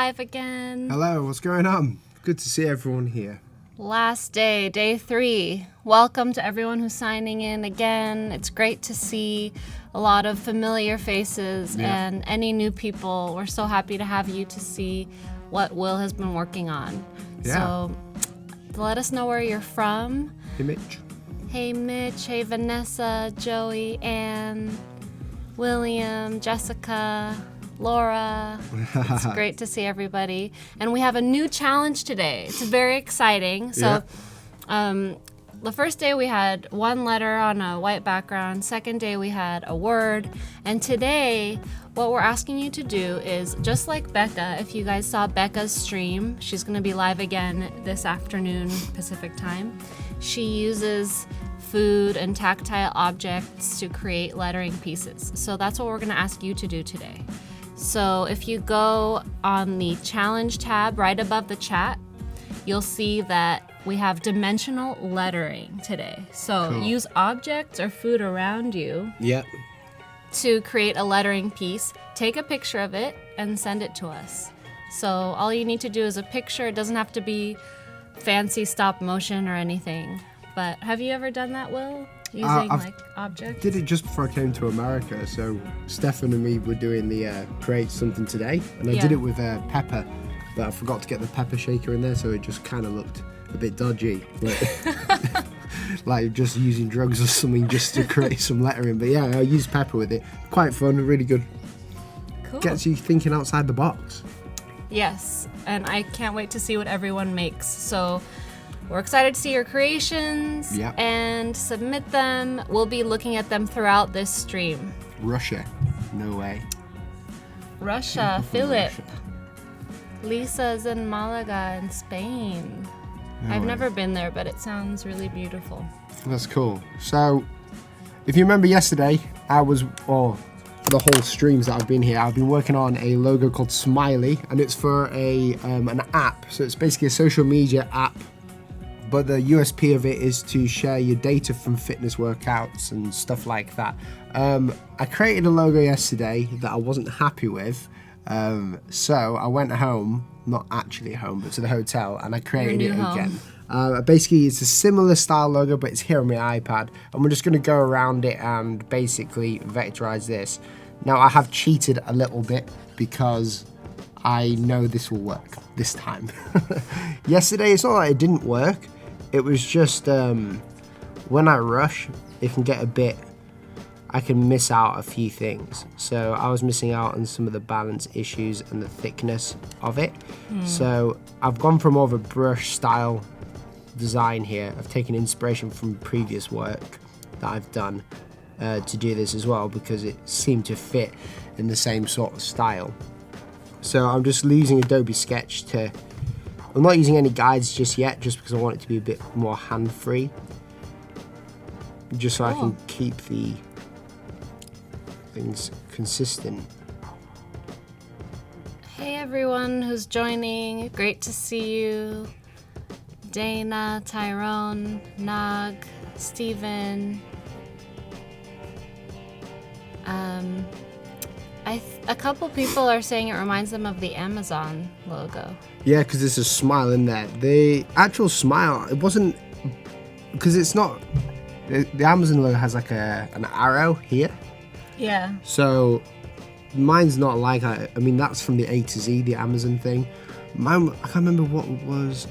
live again. Hello, what's going on? Good to see everyone here. Last day, day 3. Welcome to everyone who's signing in again. It's great to see a lot of familiar faces and any new people. We're so happy to have you to see what Will has been working on. Yeah. So let us know where you're from. Hey, Mitch. Hey, Mitch. Hey, Vanessa, Joey, Anne, William, Jessica, Laura. It's great to see everybody. And we have a new challenge today. It's very exciting. So the first day we had one letter on a white background. Second day we had a word. And today what we're asking you to do is, just like Becca, if you guys saw Becca's stream, she's going to be live again this afternoon Pacific time. She uses food and tactile objects to create lettering pieces. So that's what we're going to ask you to do today. So if you go on the challenge tab right above the chat, you'll see that we have dimensional lettering today. So use objects or food around you to create a lettering piece. Take a picture of it and send it to us. So all you need to do is a picture. It doesn't have to be fancy stop motion or anything. But have you ever done that, Will? Using like objects? Did it just before I came to America. So Stefan and me were doing the create something today, and I did it with pepper, but I forgot to get the pepper shaker in there, so it just kind of looked a bit dodgy, like just using drugs or something just to create some lettering. But yeah, I used pepper with it. Quite fun, really good. Cool. Gets you thinking outside the box. Yes, and I can't wait to see what everyone makes. So we're excited to see your creations and submit them. We'll be looking at them throughout this stream. Russia, no way. Russia, Philip. Lisa's in Malaga in Spain. I've never been there, but it sounds really beautiful. That's cool. So, if you remember yesterday, the whole streams that I've been here, I've been working on a logo called Smiley, and it's for an app. So it's basically a social media app. But the USP of it is to share your data from fitness workouts and stuff like that. I created a logo yesterday that I wasn't happy with. So I went home, not actually home, but to the hotel, and I created it again. Basically, it's a similar style logo, but it's here on my iPad. And we're just going to go around it and basically vectorize this. Now, I have cheated a little bit because I know this will work this time. Yesterday, it's not like it didn't work. It was just when I rush, it can get I can miss out a few things. So I was missing out on some of the balance issues and the thickness of it. So I've gone for more of a brush style design here. I've taken inspiration from previous work that I've done to do this as well, because it seemed to fit in the same sort of style. So I'm just using Adobe Sketch I'm not using any guides just yet, just because I want it to be a bit more hand-free. Just so I can keep the things consistent. Hey everyone who's joining, great to see you. Dana, Tyrone, Nog, Steven. A couple people are saying it reminds them of the Amazon logo. Yeah, because there's a smile in there. The actual smile, it wasn't, because it's not, the Amazon logo has like an arrow here. Yeah. So mine's not like I mean, that's from the A to Z, the Amazon thing. Mine, I can't remember what it was.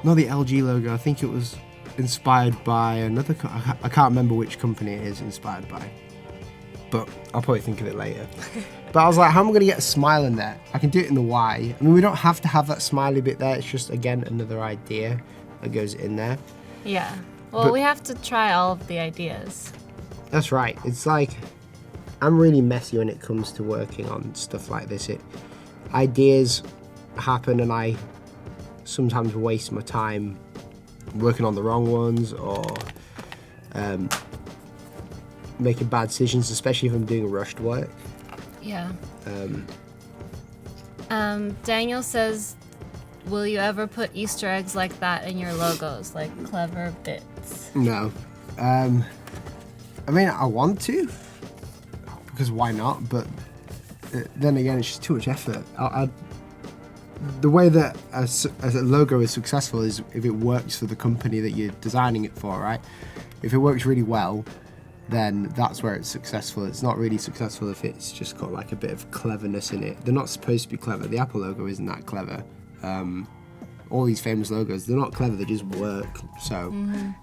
Not the LG logo. I think it was inspired by another. I can't remember which company it is inspired by. But I'll probably think of it later. But I was like, how am I going to get a smile in there? I can do it in the Y. I mean, we don't have to have that smiley bit there. It's just, again, another idea that goes in there. Yeah. Well, we have to try all of the ideas. That's right. It's like, I'm really messy when it comes to working on stuff like this. Ideas happen and I sometimes waste my time working on the wrong ones or making bad decisions, especially if I'm doing rushed work. Yeah. Daniel says, will you ever put Easter eggs like that in your logos, like clever bits? No. I mean, I want to, because why not? But then again, it's just too much effort. the way that a logo is successful is if it works for the company that you're designing it for, right? If it works really well, then that's where it's successful. It's not really successful if it's just got like a bit of cleverness in it. They're not supposed to be clever. The Apple logo isn't that clever. All these famous logos, they're not clever, they just work. So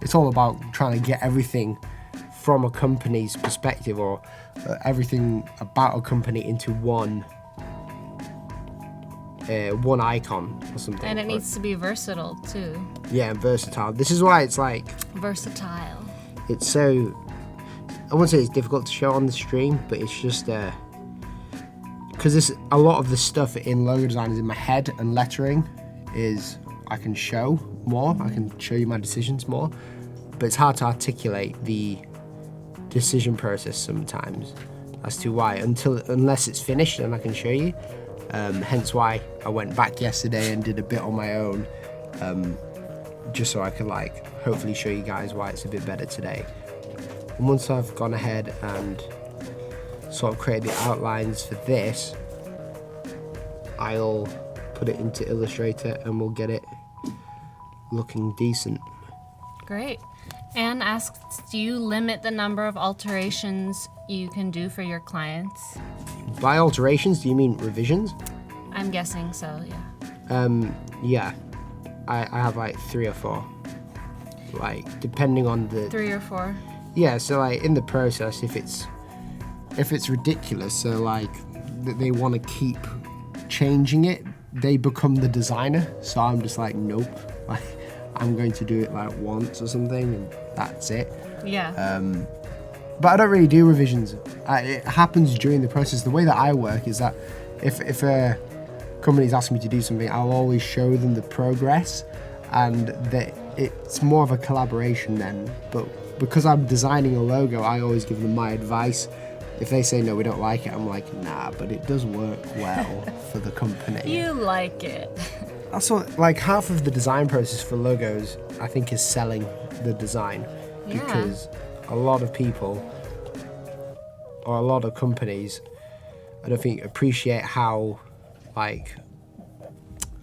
it's all about trying to get everything from a company's perspective, or everything about a company into one icon or something. And it needs to be versatile too. Yeah, versatile. This is why it's like... Versatile. It's so... I wouldn't say it's difficult to show on the stream, but it's just... because a lot of the stuff in logo design is in my head, and lettering is... I can show more, I can show you my decisions more, but it's hard to articulate the decision process sometimes as to why, unless it's finished and I can show you. Hence why I went back yesterday and did a bit on my own, just so I could like hopefully show you guys why it's a bit better today. And once I've gone ahead and sort of created the outlines for this, I'll put it into Illustrator and we'll get it looking decent. Great. Anne asks, do you limit the number of alterations you can do for your clients? By alterations, do you mean revisions? I'm guessing so, yeah. Yeah. I have like 3 or 4. Like, depending on the... 3 or 4? Yeah, so like in the process, if it's ridiculous, so like they want to keep changing it, they become the designer. So I'm just like, nope. Like, I'm going to do it like once or something, and that's it. Yeah. But I don't really do revisions. It happens during the process. The way that I work is that if a company's asking me to do something, I'll always show them the progress, and that it's more of a collaboration then. But because I'm designing a logo, I always give them my advice. If they say no, we don't like it, I'm like, nah, but it does work well for the company. You like it. That's what, like, half of the design process for logos, I think, is selling the design. Yeah. Because a lot of people, or a lot of companies, I don't think appreciate how a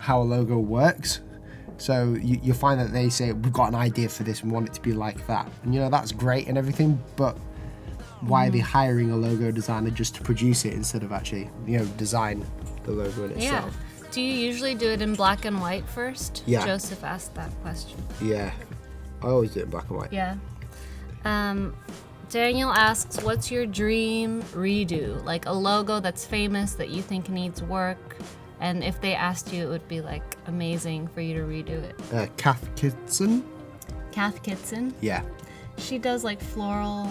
logo works. So you find that they say, we've got an idea for this and want it to be like that. And that's great and everything, but why are they hiring a logo designer just to produce it instead of actually, design the logo in itself? Yeah. Do you usually do it in black and white first? Yeah. Joseph asked that question. Yeah. I always do it in black and white. Yeah. Daniel asks, what's your dream redo? Like a logo that's famous that you think needs work, and if they asked you, it would be like amazing for you to redo it. Kath Kitson? Kath Kitson? Yeah. She does like floral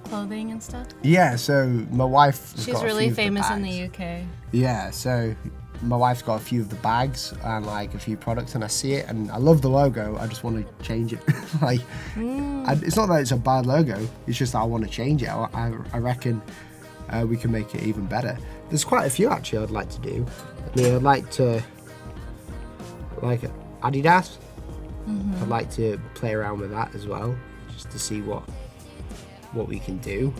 clothing and stuff. Yeah, so my wife... She's really famous in the UK. Yeah, so my wife's got a few of the bags and like a few products, and I see it and I love the logo. I just want to change it. It's not that it's a bad logo, it's just that I want to change it. I reckon we can make it even better. There's quite a few actually I'd like to do. I mean, I'd like to, like Adidas. I'd like to play around with that as well, just to see what we can do.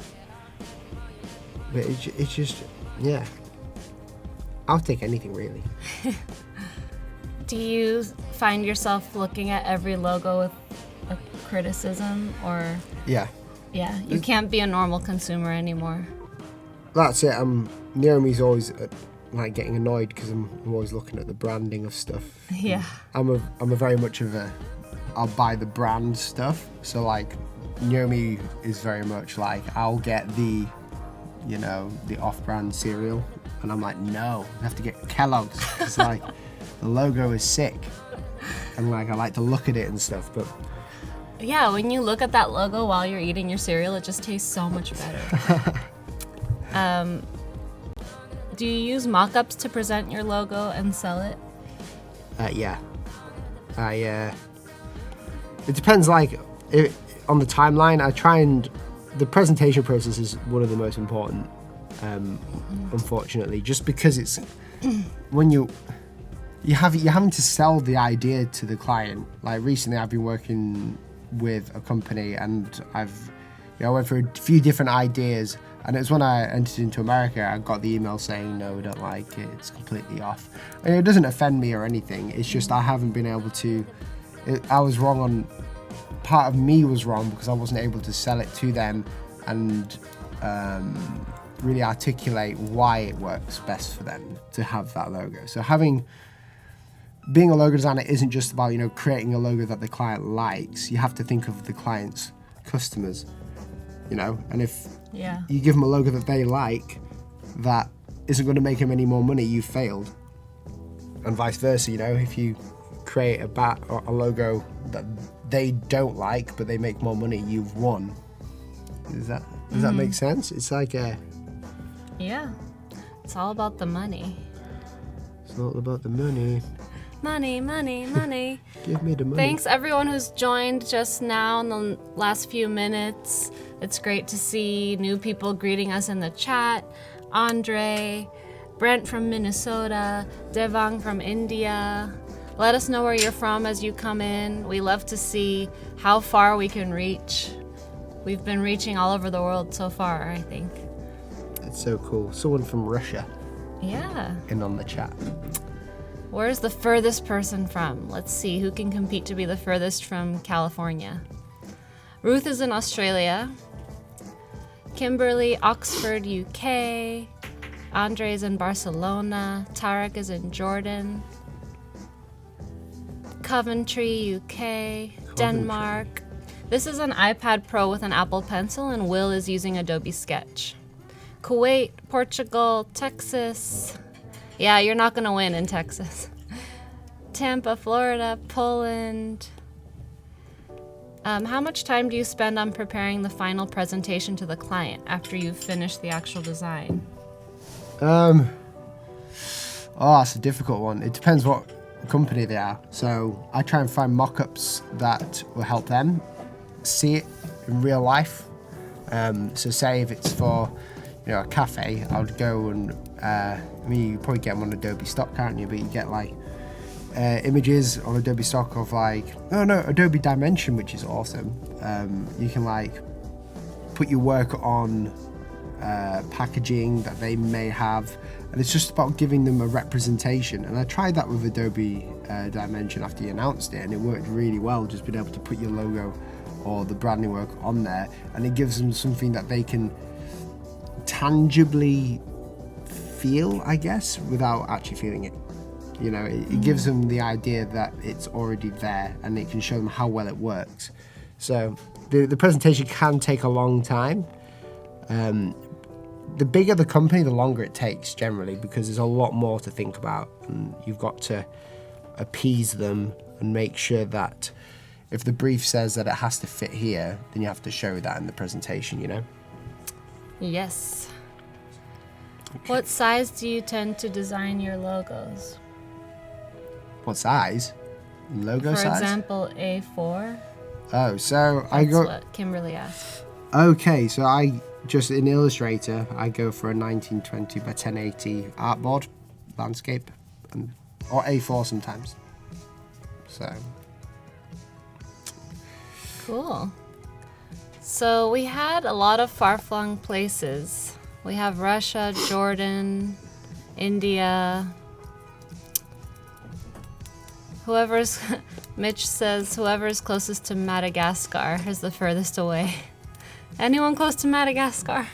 But it's just, yeah. I'll take anything really. Do you find yourself looking at every logo with a criticism, or? Yeah. Yeah, you can't be a normal consumer anymore. That's it. Naomi's always like getting annoyed because I'm always looking at the branding of stuff. Yeah. I'm a very much of a, I'll buy the brand stuff. So like Naomi is very much like, I'll get the off-brand cereal, and I'm like, no, I have to get Kellogg's. It's like the logo is sick, and like I like to look at it and stuff. But yeah, when you look at that logo while you're eating your cereal, it just tastes so much better. Do you use mock-ups to present your logo and sell it? Yeah. It depends, like, on the timeline. I try and... The presentation process is one of the most important, unfortunately, just because it's... when you're having to sell the idea to the client. Like, recently I've been working with a company, and I went for a few different ideas, And it was when I entered into America, I got the email saying, no, we don't like it, it's completely off. And it doesn't offend me or anything, it's just I haven't been able to, I was wrong on, part of me was wrong because I wasn't able to sell it to them and really articulate why it works best for them to have that logo. So being a logo designer isn't just about, creating a logo that the client likes. You have to think of the client's customers, and if you give them a logo that they like that isn't going to make them any more money, you've failed. And vice versa, if you create a logo that they don't like but they make more money, you've won. Does that make sense? It's like yeah, it's all about the money. It's all about the money. Money, money, money. Give me the money. Thanks everyone who's joined just now in the last few minutes. It's great to see new people greeting us in the chat. Andre, Brent from Minnesota, Devang from India. Let us know where you're from as you come in. We love to see how far we can reach. We've been reaching all over the world so far, I think. It's so cool. Someone from Russia. Yeah. In on the chat. Where's the furthest person from? Let's see who can compete to be the furthest from California. Ruth is in Australia. Kimberly, Oxford, UK. Andre is in Barcelona. Tarek is in Jordan. Coventry, UK. Denmark. This is an iPad Pro with an Apple Pencil, and Will is using Adobe Sketch. Kuwait, Portugal, Texas. Yeah, you're not gonna win in Texas. Tampa, Florida, Poland. How much time do you spend on preparing the final presentation to the client after you've finished the actual design? That's a difficult one. It depends what company they are. So I try and find mock-ups that will help them see it in real life. So say if it's for a cafe, I would go and you probably get them on Adobe stock, can't you? But you get images on Adobe stock of Adobe Dimension, which is awesome. You can put your work on packaging that they may have, and it's just about giving them a representation. And I tried that with Adobe Dimension after you announced it, and it worked really well, just being able to put your logo or the branding work on there, and it gives them something that they can tangibly feel, I guess, without actually feeling it. It gives them the idea that it's already there, and it can show them how well it works. So the presentation can take a long time. The bigger the company, the longer it takes generally, because there's a lot more to think about, and you've got to appease them and make sure that if the brief says that it has to fit here, then you have to show that in the presentation, Yes. Okay. What size do you tend to design your logos? What size? Logo size? For example, A4. Oh, so That's what Kimberly asked. Okay, so in Illustrator, I go for a 1920 by 1080 artboard landscape, or A4 sometimes. So. Cool. So we had a lot of far-flung places. We have Russia, Jordan, India. Mitch says whoever's closest to Madagascar is the furthest away. Anyone close to Madagascar?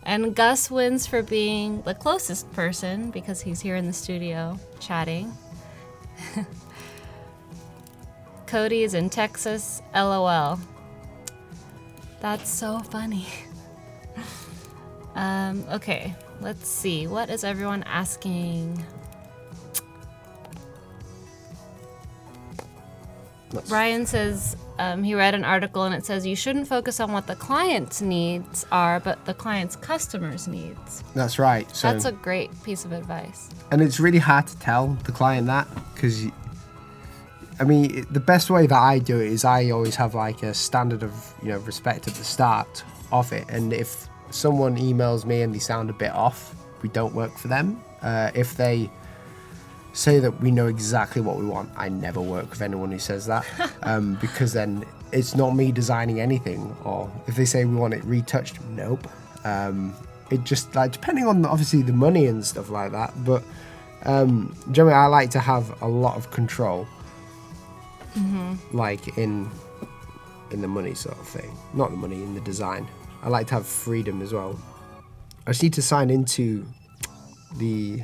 And Gus wins for being the closest person because he's here in the studio chatting. Cody is in Texas, LOL. That's so funny. Okay, let's see. What is everyone asking? Brian says he read an article and it says you shouldn't focus on what the client's needs are, but the client's customers' needs. That's right. So, that's a great piece of advice. And it's really hard to tell the client that, because the best way that I do it is I always have a standard of respect at the start of it, and if someone emails me and they sound a bit off, we don't work for them. If they say that we know exactly what we want, I never work with anyone who says that, because then it's not me designing anything. Or if they say we want it retouched, nope. It just like depending on obviously the money and stuff like that, but generally I like to have a lot of control, like in the money sort of thing, not the money, in the design. I like to have freedom as well. I just need to sign into the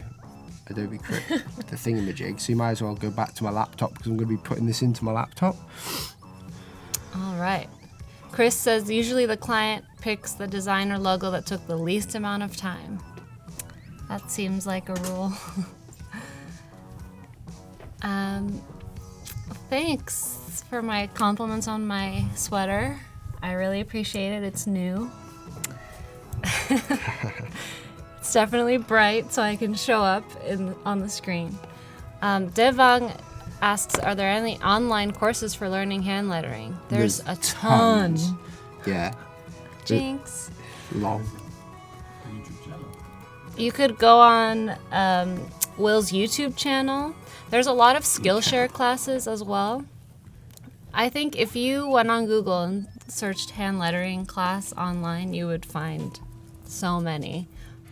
Adobe Creative the thingamajig, so you might as well go back to my laptop because I'm going to be putting this into my laptop. All right. Chris says usually the client picks the design or logo that took the least amount of time. That seems like a rule. Thanks for my compliments on my sweater. I really appreciate it. It's new. It's definitely bright, so I can show up on the screen. Devang asks, are there any online courses for learning hand lettering? There's a ton. Tons. Yeah. Jinx. Long. You could go on Will's YouTube channel. There's a lot of Skillshare classes as well. I think if you went on Google and searched hand lettering class online, you would find so many.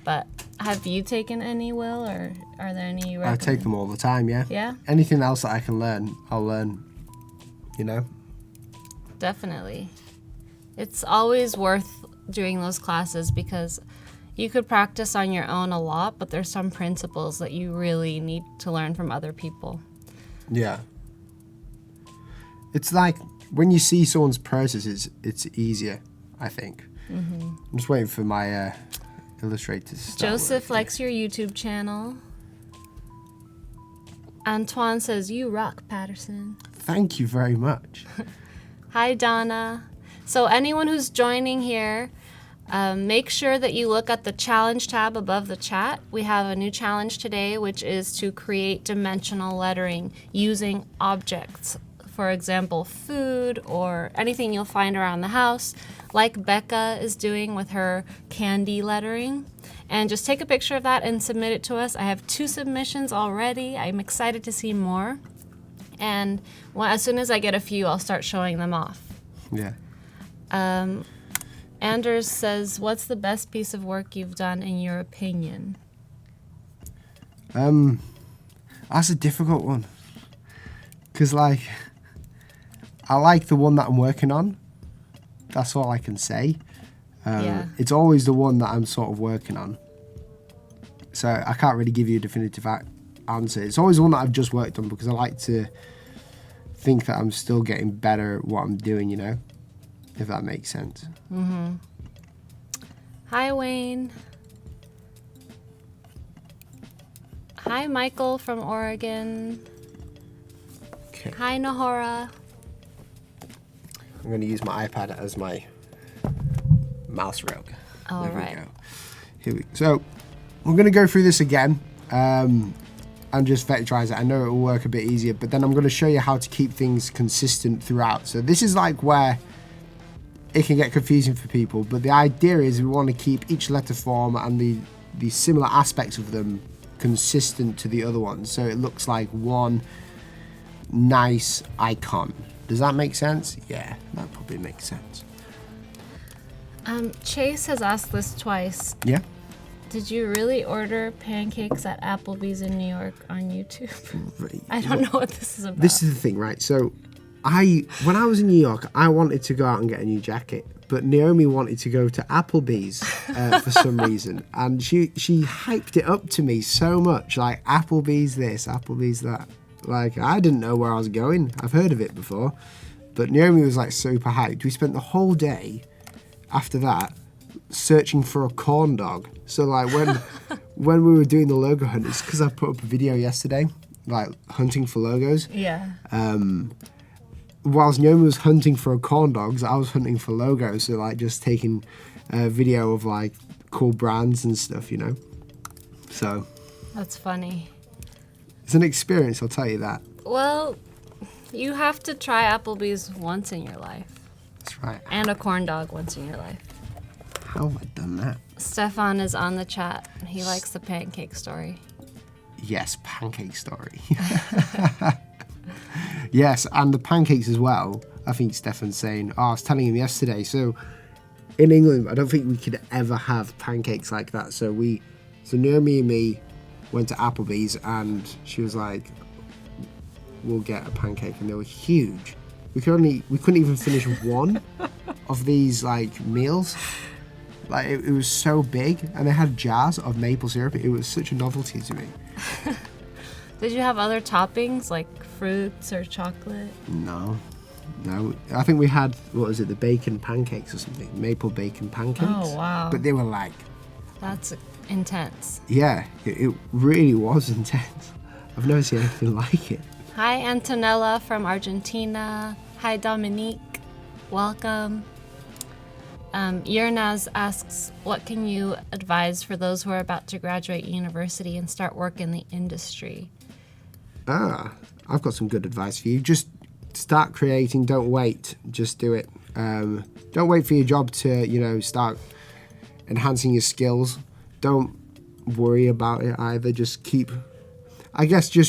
But have you taken any, Will, or are there any you recommend? I take them all the time, yeah. Yeah? Anything else that I can learn, I'll learn, you know? Definitely. It's always worth doing those classes because you could practice on your own a lot, but there's some principles that you really need to learn from other people. Yeah. It's like when you see someone's process, it's easier, I think. I'm just waiting for my Illustrator to start Joseph working. likes your YouTube channel. Antoine says, you rock, Paterson. Thank you very much. Hi, Donna. So anyone who's joining here, make sure that you look at the challenge tab above the chat. We have a new challenge today, which is to create dimensional lettering using objects. For example, food or anything you'll find around the house, like Becca is doing with her candy lettering. And just take a picture of that and submit it to us. I have 2 submissions already. I'm excited to see more. And as soon as I get a few, I'll start showing them off. Yeah. Anders says, what's the best piece of work you've done in your opinion? That's a difficult one. Because, like, I like the one that I'm working on. That's all I can say. Yeah. It's always the one that I'm sort of working on. So I can't really give you a definitive answer. It's always the one that I've just worked on because I like to think that I'm still getting better at what I'm doing, you know? If that makes sense. Mm-hmm. Hi, Wayne. Hi, Michael from Oregon. Okay. Hi, Nahora. I'm going to use my iPad as my mouse rug. All There right. we go. Here we go. So we're going to go through this again and just vectorize it. I know it will work a bit easier, but then I'm going to show you how to keep things consistent throughout. So this is like where it can get confusing for people, but the idea is we want to keep each letter form and the similar aspects of them consistent to the other ones, so it looks like one nice icon. Does that make sense? Yeah, that probably makes sense. Chase has asked this twice. Yeah? Did you really order pancakes at Applebee's in New York on YouTube? Right. I don't know what this is about. This is the thing, right? So when I was in New York, I wanted to go out and get a new jacket, but Naomi wanted to go to Applebee's for some reason, and she hyped it up to me so much, like Applebee's this, Applebee's that. Like, I didn't know where I was going. I've heard of it before, but Naomi was like super hyped. We spent the whole day after that searching for a corn dog. So like when we were doing the logo hunt, it's because I put up a video yesterday, like hunting for logos. Yeah. Whilst Naomi was hunting for corn dogs, I was hunting for logos. So like just taking a video of like cool brands and stuff, you know. So That's funny. it's an experience, I'll tell you that. Well, you have to try Applebee's once in your life. That's right. And a corn dog once in your life. How have I done that? Stefan is on the chat. He likes the pancake story. Yes, pancake story. Yes, and the pancakes as well. I think Stefan's saying, I was telling him yesterday. So in England, I don't think we could ever have pancakes like that. So Naomi and me went to Applebee's, and she was like, "We'll get a pancake," and they were huge. We couldn't even finish one of these like meals. Like it was so big, and they had jars of maple syrup. It was such a novelty to me. Did you have other toppings like fruits or chocolate? No. I think we had, what was it, the bacon pancakes or something, maple bacon pancakes. Oh wow! But they were like, that's intense. Yeah, it really was intense. I've never seen anything like it. Hi Antonella from Argentina. Hi Dominique, welcome. Yernaz asks, what can you advise for those who are about to graduate university and start work in the industry? I've got some good advice for you. Just start creating, don't wait, just do it. Don't wait for your job to, start enhancing your skills. Don't worry about it either. Just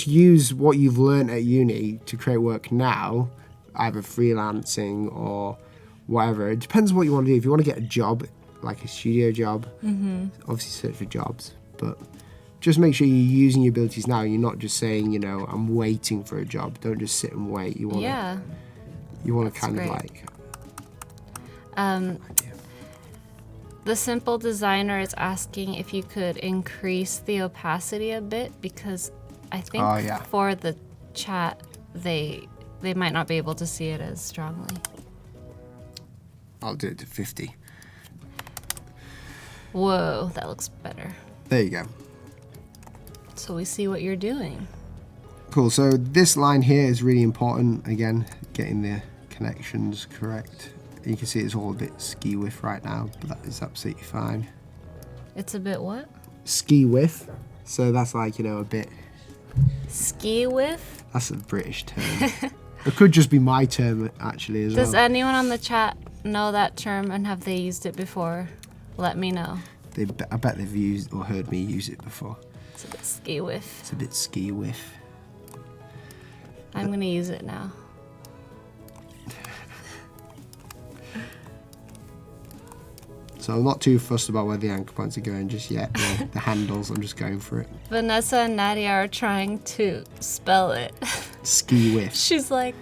use what you've learned at uni to create work now, either freelancing or whatever. It depends on what you want to do. If you want to get a job, like a studio job, obviously search for jobs, but just make sure you're using your abilities now. You're not just saying, I'm waiting for a job. Don't just sit and wait. You want to kind of like... The Simple Designer is asking if you could increase the opacity a bit, because I think for the chat, they might not be able to see it as strongly. I'll do it to 50. Whoa, that looks better. There you go. So we see what you're doing. Cool, so this line here is really important. Again, getting the connections correct. You can see it's all a bit ski-whiff right now, but that is absolutely fine. It's a bit what? Ski-whiff. So that's like, a bit... Ski-whiff? That's a British term. It could just be my term, actually, as well. Does anyone on the chat know that term, and have they used it before? Let me know. I bet they've used or heard me use it before. It's a bit ski-whiff. It's a bit ski-whiff. I'm going to use it now. So I'm not too fussed about where the anchor points are going just yet. The handles, I'm just going for it. Vanessa and Nadia are trying to spell it. Ski-whiff. She's like,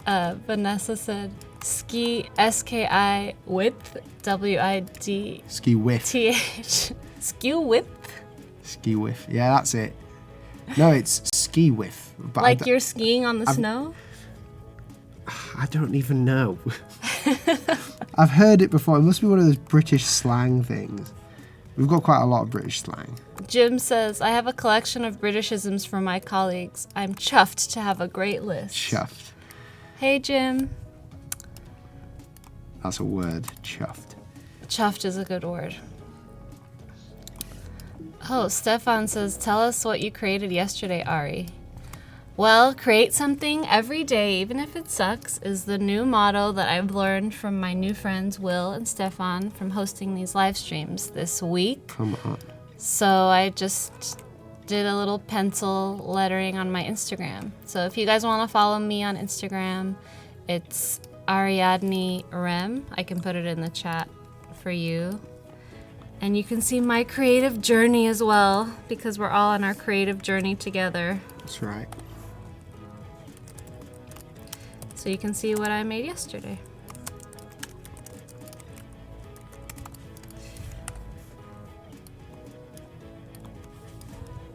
Vanessa said, ski, S-K-I, width, W-I-D. Ski-whiff. T-H. Ski-whiff? Ski-whiff. Yeah, that's it. No, it's ski-whiff. But like you're skiing on the snow? I don't even know. I've heard it before. It must be one of those British slang things. We've got quite a lot of British slang. Jim says, I have a collection of Britishisms for my colleagues. I'm chuffed to have a great list. Chuffed. Hey, Jim. That's a word, chuffed. Chuffed is a good word. Oh, Stefan says, tell us what you created yesterday, Ari. Well, create something every day, even if it sucks, is the new motto that I've learned from my new friends, Will and Stefan, from hosting these live streams this week. Come on. So I just did a little pencil lettering on my Instagram. So if you guys want to follow me on Instagram, it's Ariadne Rem. I can put it in the chat for you. And you can see my creative journey as well, because we're all on our creative journey together. That's right. So you can see what I made yesterday.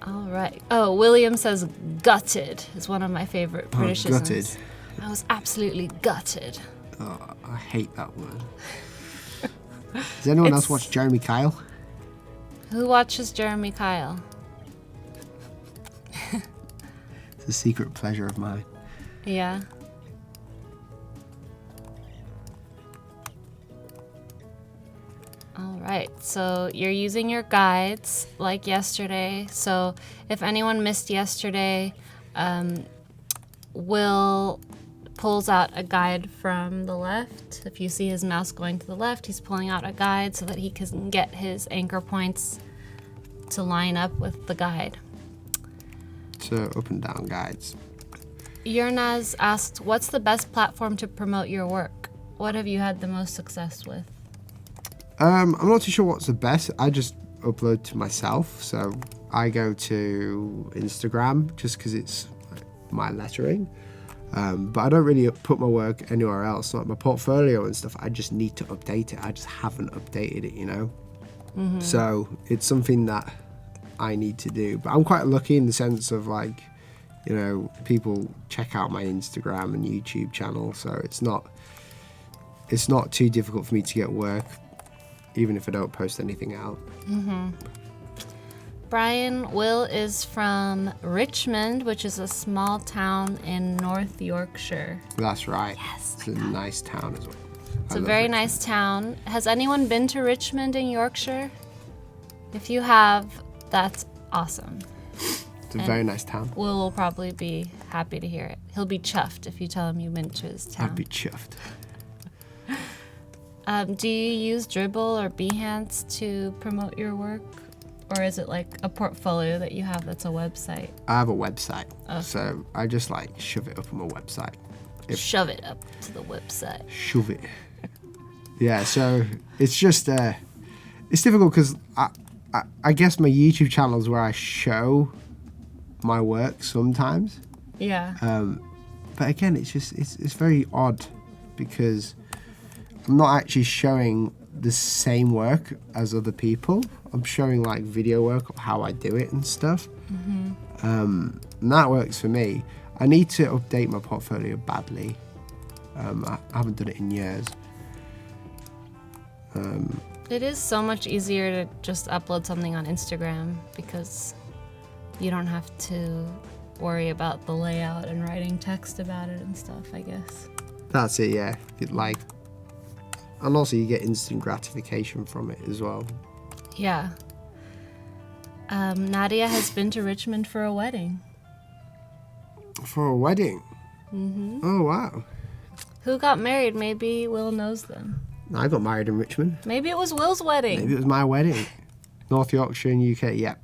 All right. Oh, William says gutted is one of my favorite Britishisms. Gutted. I was absolutely gutted. Oh, I hate that word. Does anyone else watch Jeremy Kyle? Who watches Jeremy Kyle? It's a secret pleasure of mine. Yeah. All right, so you're using your guides like yesterday. So if anyone missed yesterday, Will pulls out a guide from the left. If you see his mouse going to the left, he's pulling out a guide so that he can get his anchor points to line up with the guide. So up and down guides. Yernaz asked, what's the best platform to promote your work? What have you had the most success with? I'm not too sure what's the best. I just upload to myself. So I go to Instagram just because it's my lettering. But I don't really put my work anywhere else. Like my portfolio and stuff, I just need to update it. I just haven't updated it, you know? So it's something that I need to do. But I'm quite lucky in the sense of like, you know, people check out my Instagram and YouTube channel. So it's not too difficult for me to get work, even if I don't post anything out. Brian Will is from Richmond, which is a small town in North Yorkshire. That's right. Yes, It's a nice town as well. It's a very nice town. Has anyone been to Richmond in Yorkshire? If you have, that's awesome. It's a very nice town. Will probably be happy to hear it. He'll be chuffed if you tell him you went to his town. I'd be chuffed. Do you use Dribbble or Behance to promote your work? Or is it like a portfolio that you have that's a website? I have a website, Okay. so I just like shove it up on my website. Shove it up to the website. Shove it. Yeah, so it's just it's difficult because I guess my YouTube channel is where I show my work sometimes. Yeah. But again, it's very odd because I'm not actually showing the same work as other people. I'm showing like video work of how I do it and stuff. And that works for me. I need to update my portfolio badly. I haven't done it in years. It is so much easier to just upload something on Instagram because you don't have to worry about the layout and writing text about it and stuff, I guess. That's it, yeah. And also you get instant gratification from it as well. Yeah. Nadia has been to Richmond for a wedding. For a wedding? Oh, wow. Who got married? Maybe Will knows them. I got married in Richmond. Maybe it was Will's wedding. Maybe it was my wedding. North Yorkshire in UK, yeah.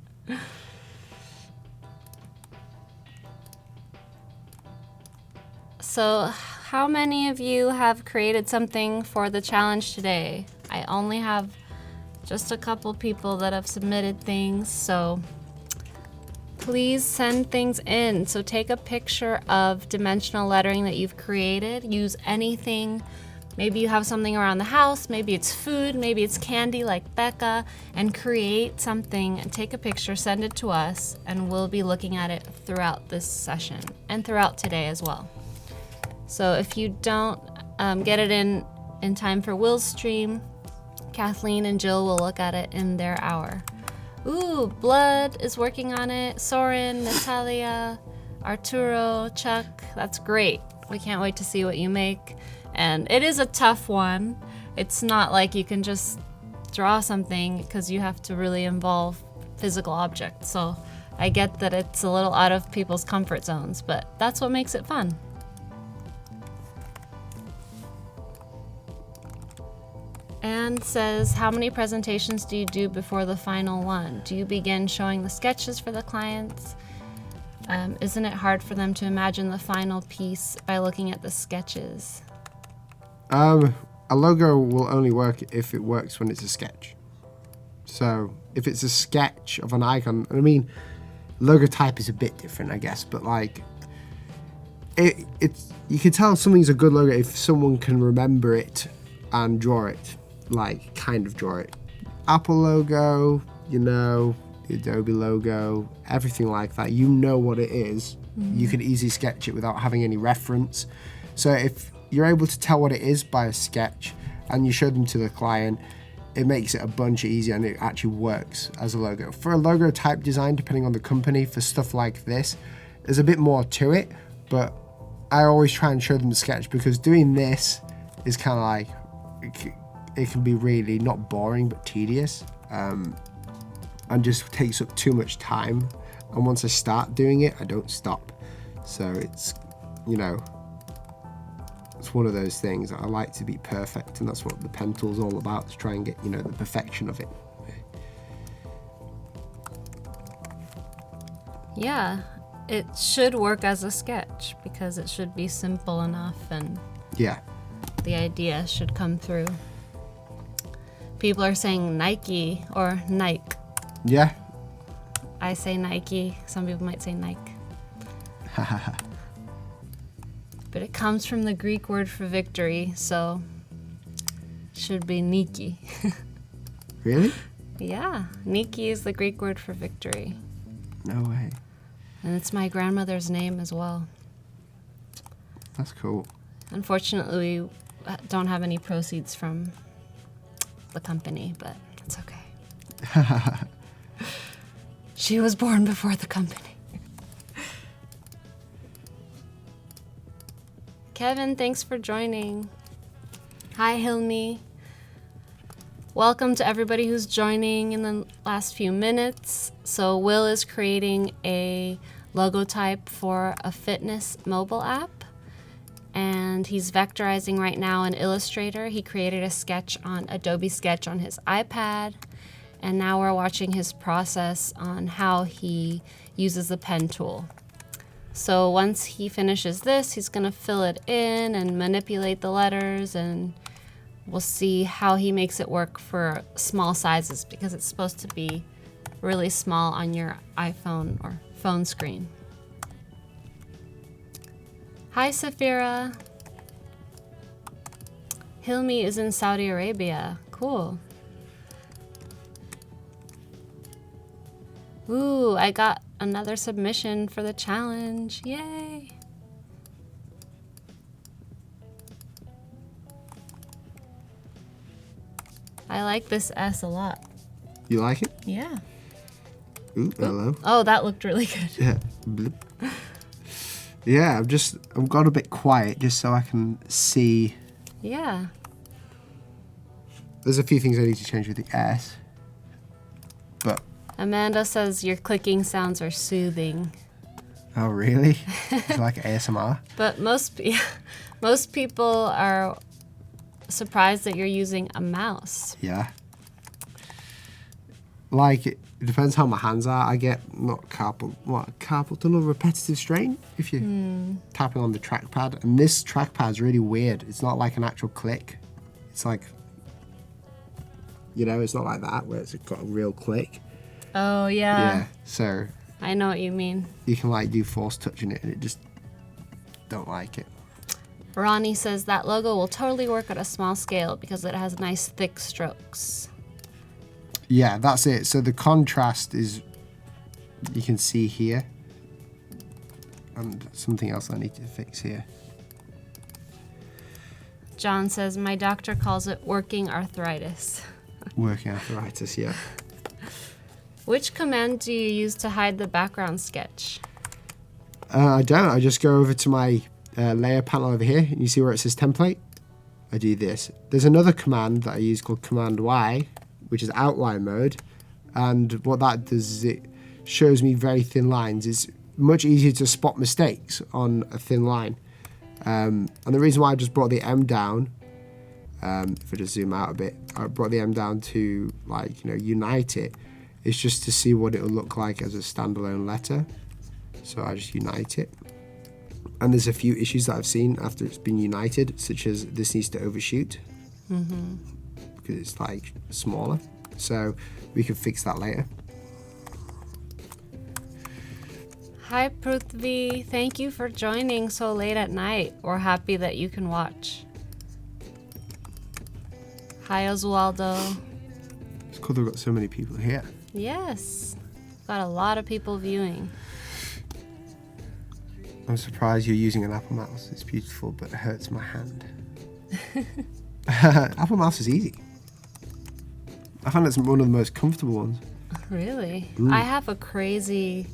So, how many of you have created something for the challenge today? I only have just a couple people that have submitted things, so please send things in. So take a picture of dimensional lettering that you've created. Use anything. Maybe you have something around the house, maybe it's food, maybe it's candy like Becca, and create something and take a picture, send it to us, and we'll be looking at it throughout this session and throughout today as well. So if you don't get it in time for Will's stream, Kathleen and Jill will look at it in their hour. Ooh, Blood is working on it. Soren, Natalia, Arturo, Chuck. That's great. We can't wait to see what you make. And it is a tough one. It's not like you can just draw something because you have to really involve physical objects. So I get that it's a little out of people's comfort zones, but that's what makes it fun. And says, how many presentations do you do before the final one? Do you begin showing the sketches for the clients? Isn't it hard for them to imagine the final piece by looking at the sketches? A logo will only work if it works when it's a sketch. So if it's a sketch of an icon, I mean, logotype is a bit different, I guess, but like, it's you can tell something's a good logo if someone can remember it and draw it. Like, kind of draw it. Apple logo, you know, the Adobe logo, everything like that. You know what it is. You can easily sketch it without having any reference. So if you're able to tell what it is by a sketch and you show them to the client, it makes it a bunch easier and it actually works as a logo. For a logo type design, depending on the company, for stuff like this, there's a bit more to it, but I always try and show them the sketch because doing this is kind of like, it can be really not boring but tedious and just takes up too much time, and once I start doing it I don't stop. So it's, you know, it's one of those things. I like to be perfect, and that's what the pen tool's all about, to try and get, you know, the perfection of it. Yeah, it should work as a sketch because it should be simple enough and Yeah. the idea should come through. People are saying Nike or Nike. Yeah. I say Nike. Some people might say Nike. But it comes from the Greek word for victory, so it should be Nike. Really? Yeah, Nike is the Greek word for victory. No way. And it's my grandmother's name as well. That's cool. Unfortunately, we don't have any proceeds from the company, but it's okay. She was born before the company. Kevin, thanks for joining. Hi, Hilmi. Welcome to everybody who's joining in the last few minutes. So Will is creating a logotype for a fitness mobile app, and he's vectorizing right now in Illustrator. He created a sketch on Adobe Sketch on his iPad, and now we're watching his process on how he uses the pen tool. So once he finishes this, he's gonna fill it in and manipulate the letters, and we'll see how he makes it work for small sizes, because it's supposed to be really small on your iPhone or phone screen. Hi, Safira. Hilmi is in Saudi Arabia. Cool. Ooh, I got another submission for the challenge. Yay! I like this S a lot. You like it? Yeah. Ooh, hello. Oh, that looked really good. Yeah. Bloop. Yeah, I've got a bit quiet just so I can see. Yeah. There's a few things I need to change with the S. But. Amanda says your clicking sounds are soothing. Oh, really? It's like ASMR? But most people are surprised that you're using a mouse. Yeah. Like, it depends how my hands are. I get carpal tunnel repetitive strain if you're tapping on the trackpad. And this trackpad's really weird. It's not like an actual click. It's like, it's not like that where it's got a real click. Oh, yeah. Yeah, so. I know what you mean. You can like do force touching it and it just don't like it. Ronnie says that logo will totally work at a small scale because it has nice thick strokes. Yeah, that's it. So the contrast is, you can see here. And something else I need to fix here. John says, my doctor calls it working arthritis. Working arthritis, yeah. Which command do you use to hide the background sketch? I don't. I just go over to my layer panel over here. And you see where it says template? I do this. There's another command that I use called Command Y, which is outline mode. And what that does is it shows me very thin lines. It's much easier to spot mistakes on a thin line. And the reason why I just brought the M down, if I just zoom out a bit, I brought the M down to unite it. It's just to see what it'll look like as a standalone letter. So I just unite it. And there's a few issues that I've seen after it's been united, such as this needs to overshoot. Because it's like smaller. So we can fix that later. Hi Prithvi, thank you for joining so late at night. We're happy that you can watch. Hi Oswaldo. It's cool they've got so many people here. Yes, got a lot of people viewing. I'm surprised you're using an Apple mouse. It's beautiful, but it hurts my hand. Apple mouse is easy. I find it's one of the most comfortable ones. Really? I have a crazy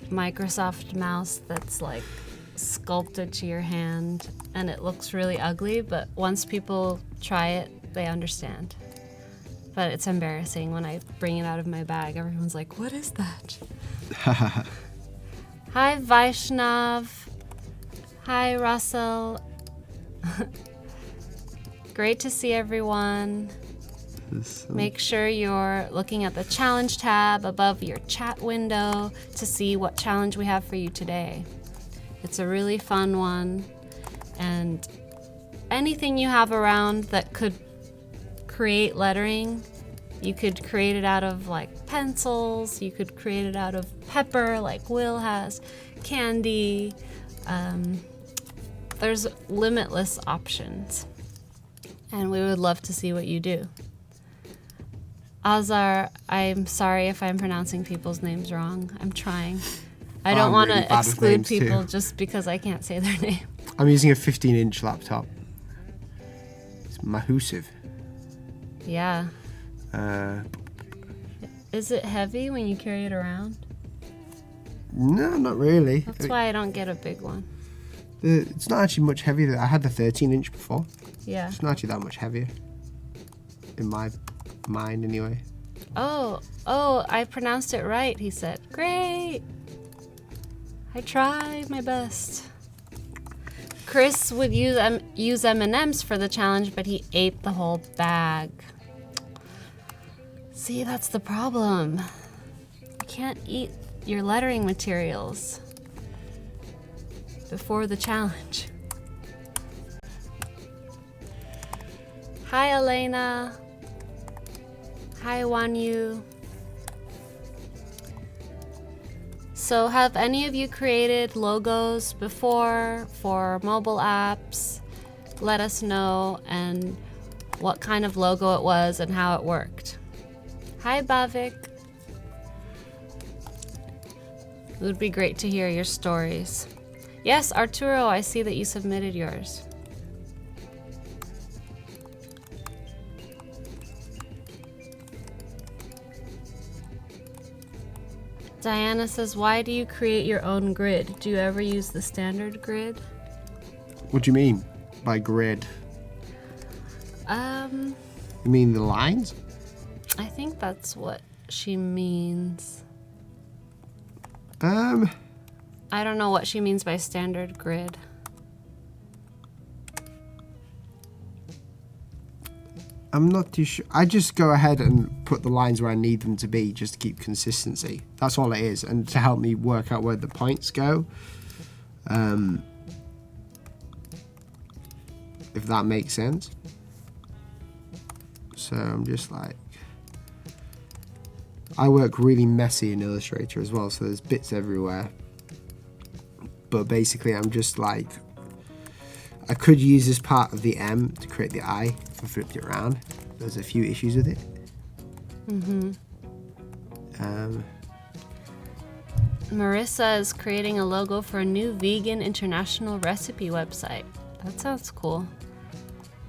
Microsoft mouse that's like sculpted to your hand, and it looks really ugly, but once people try it, they understand. But it's embarrassing when I bring it out of my bag. Everyone's like, what is that? Hi, Vaishnav. Hi, Russell. Great to see everyone. Make sure you're looking at the challenge tab above your chat window to see what challenge we have for you today. It's a really fun one, and anything you have around that could create lettering. You could create it out of like pencils. You could create it out of pepper like Will has, candy. There's limitless options. And we would love to see what you do. Azar, I'm sorry if I'm pronouncing people's names wrong. I'm trying. I don't want to exclude people just because I can't say their name. I'm using a 15-inch laptop. It's massive. Yeah. Is it heavy when you carry it around? No, not really. That's why I don't get a big one. It's not actually much heavier. I had the 13-inch before. Yeah. It's not actually that much heavier. In my mind, anyway. Oh, I pronounced it right, he said. Great. I tried my best. Chris would use M&Ms for the challenge, but he ate the whole bag. See, that's the problem. You can't eat your lettering materials before the challenge. Hi, Elena. Hi, Wanyu. So have any of you created logos before for mobile apps? Let us know and what kind of logo it was and how it worked. Hi, Bavik. It would be great to hear your stories. Yes, Arturo, I see that you submitted yours. Diana says, why do you create your own grid? Do you ever use the standard grid? What do you mean by grid? You mean the lines? I think that's what she means. I don't know what she means by standard grid. I'm not too sure. I just go ahead and put the lines where I need them to be just to keep consistency. That's all it is. And to help me work out where the points go. If that makes sense. So I'm just like... I work really messy in Illustrator as well, so there's bits everywhere. But basically I'm just like... I could use this part of the M to create the I if I flipped it around. There's a few issues with it. Marissa is creating a logo for a new vegan international recipe website. That sounds cool.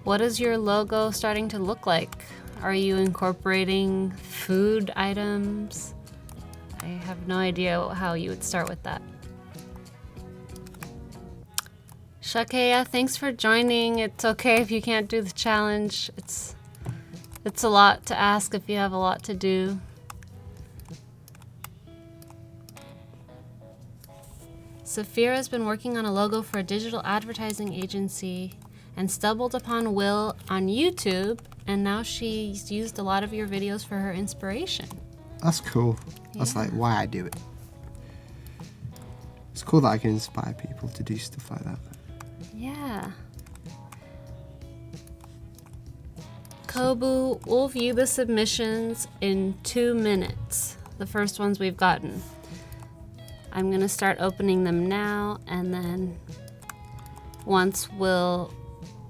What is your logo starting to look like? Are you incorporating food items? I have no idea how you would start with that. Shakeya, thanks for joining. It's okay if you can't do the challenge. It's a lot to ask if you have a lot to do. Safira has been working on a logo for a digital advertising agency and stumbled upon Will on YouTube, and now she's used a lot of your videos for her inspiration. That's cool. That's like why I do it. It's cool that I can inspire people to do stuff like that. Yeah. Kobu, we'll view the submissions in 2 minutes. The first ones we've gotten. I'm gonna start opening them now, and then once Will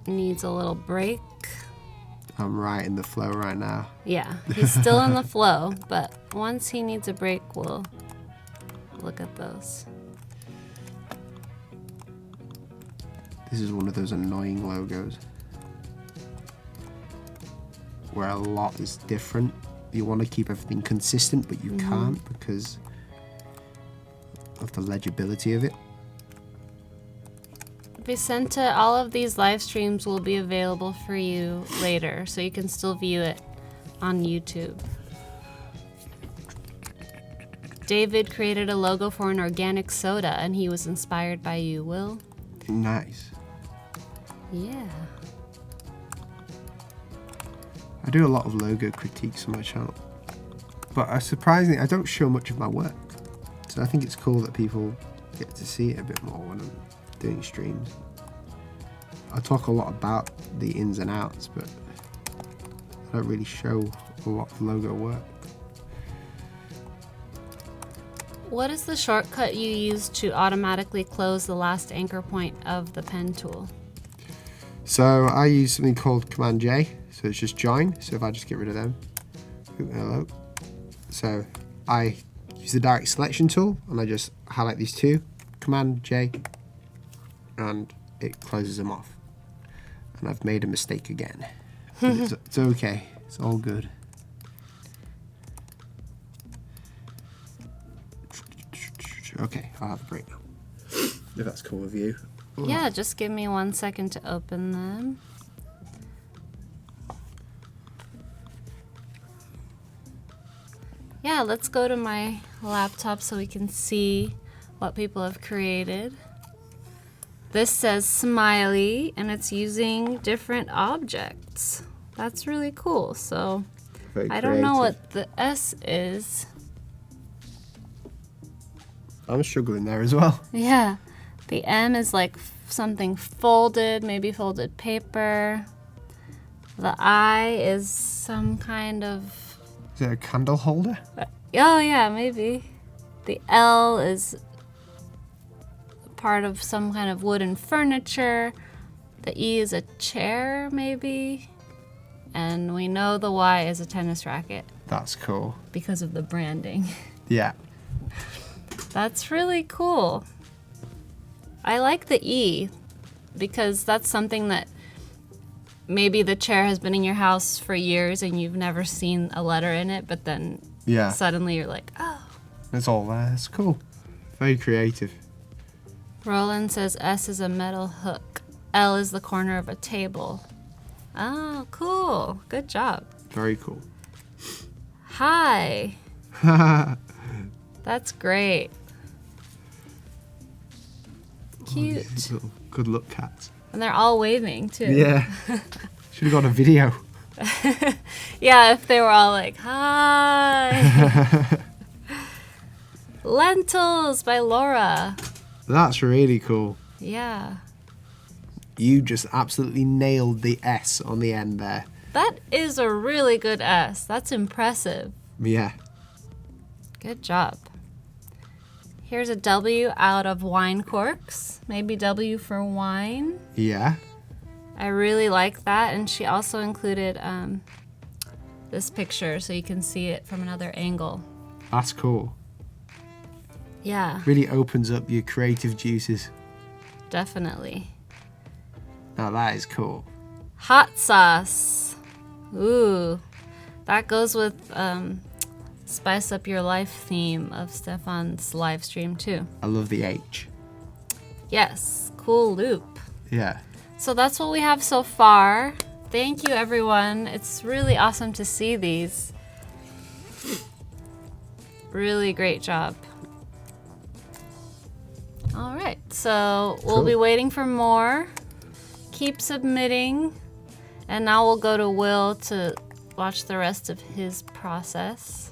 needs a little break. I'm right in the flow right now. Yeah, he's still in the flow, but once he needs a break, we'll look at those. This is one of those annoying logos where a lot is different. You want to keep everything consistent, but you can't because of the legibility of it. Vicenta, all of these live streams will be available for you later, so you can still view it on YouTube. David created a logo for an organic soda, and he was inspired by you, Will. Nice. Yeah. I do a lot of logo critiques on my channel, but surprisingly, I don't show much of my work. So I think it's cool that people get to see it a bit more when I'm doing streams. I talk a lot about the ins and outs, but I don't really show a lot of logo work. What is the shortcut you use to automatically close the last anchor point of the pen tool? So I use something called Command J, so it's just join. So if I just get rid of them, ooh, hello. So I use the direct selection tool and I just highlight these two, Command J, and it closes them off. And I've made a mistake again. It's okay, it's all good. Okay, I'll have a break now. If that's cool with you. Yeah, just give me 1 second to open them. Yeah, let's go to my laptop so we can see what people have created. This says smiley and it's using different objects. That's really cool. So Very I don't know creative. what the S is. I'm struggling there as well. Yeah, the M is like something folded, maybe folded paper. The I is some kind of, Is it a candle holder? oh yeah, maybe. The L is part of some kind of wooden furniture. The E is a chair, maybe. And we know the Y is a tennis racket That's cool. because of the branding. Yeah. That's really cool. I like the E because that's something that maybe the chair has been in your house for years and you've never seen a letter in it, but then Yeah. suddenly you're like, oh. It's all there. It's cool. Very creative. Roland says S is a metal hook. L is the corner of a table. Oh, cool. Good job. Very cool. Hi. That's great. Cute. These little good luck cats. And they're all waving too. Yeah. Should have got a video. Yeah, if they were all like, hi. Lentils by Laura. That's really cool. Yeah. You just absolutely nailed the S on the end there. That is a really good S. That's impressive. Yeah. Good job. Here's a W out of wine corks. Maybe W for wine. Yeah. I really like that. And she also included this picture so you can see it from another angle. That's cool. Yeah, Really opens up your creative juices. definitely. Now that is cool. Hot sauce. Ooh, that goes with Spice Up Your Life theme of Stefan's live stream too. I love the H. Yes, cool loop. Yeah. So that's what we have so far. Thank you, everyone. It's really awesome to see these. Really great job. All right, so we'll Cool. be waiting for more. Keep submitting. And now we'll go to Will to watch the rest of his process.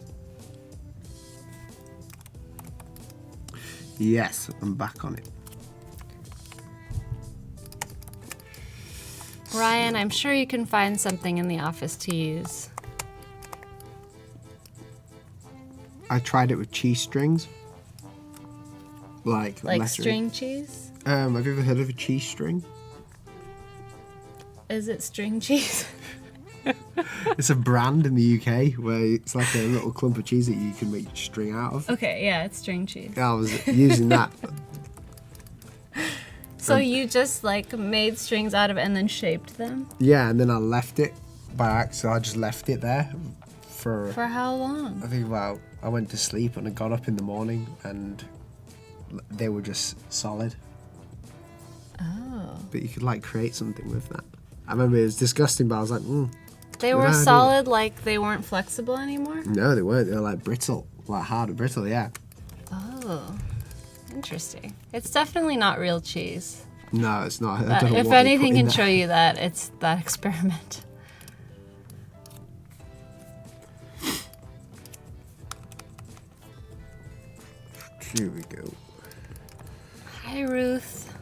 Yes, I'm back on it. Ryan, I'm sure you can find something in the office to use. I tried it with cheese strings. Like Like lettering. string cheese? Have you ever heard of a cheese string? Is it string cheese? It's a brand in the UK where it's like a little clump of cheese that you can make string out of. Okay, yeah, it's string cheese. I was using that. So you just like made strings out of it and then shaped them? Yeah, and then I left it by accident. I just left it there for For how long? I think about, I went to sleep and I got up in the morning and they were just solid. Oh. But you could like create something with that. I remember it was disgusting, but I was like, They Good were idea. solid, like they weren't flexible anymore? no, they weren't. They were like brittle, like hard and brittle, yeah. Oh, interesting. It's definitely not real cheese. No, it's not. I don't know If what they anything put in can show there. you that, it's that experiment. Here we go. Hi, Ruth.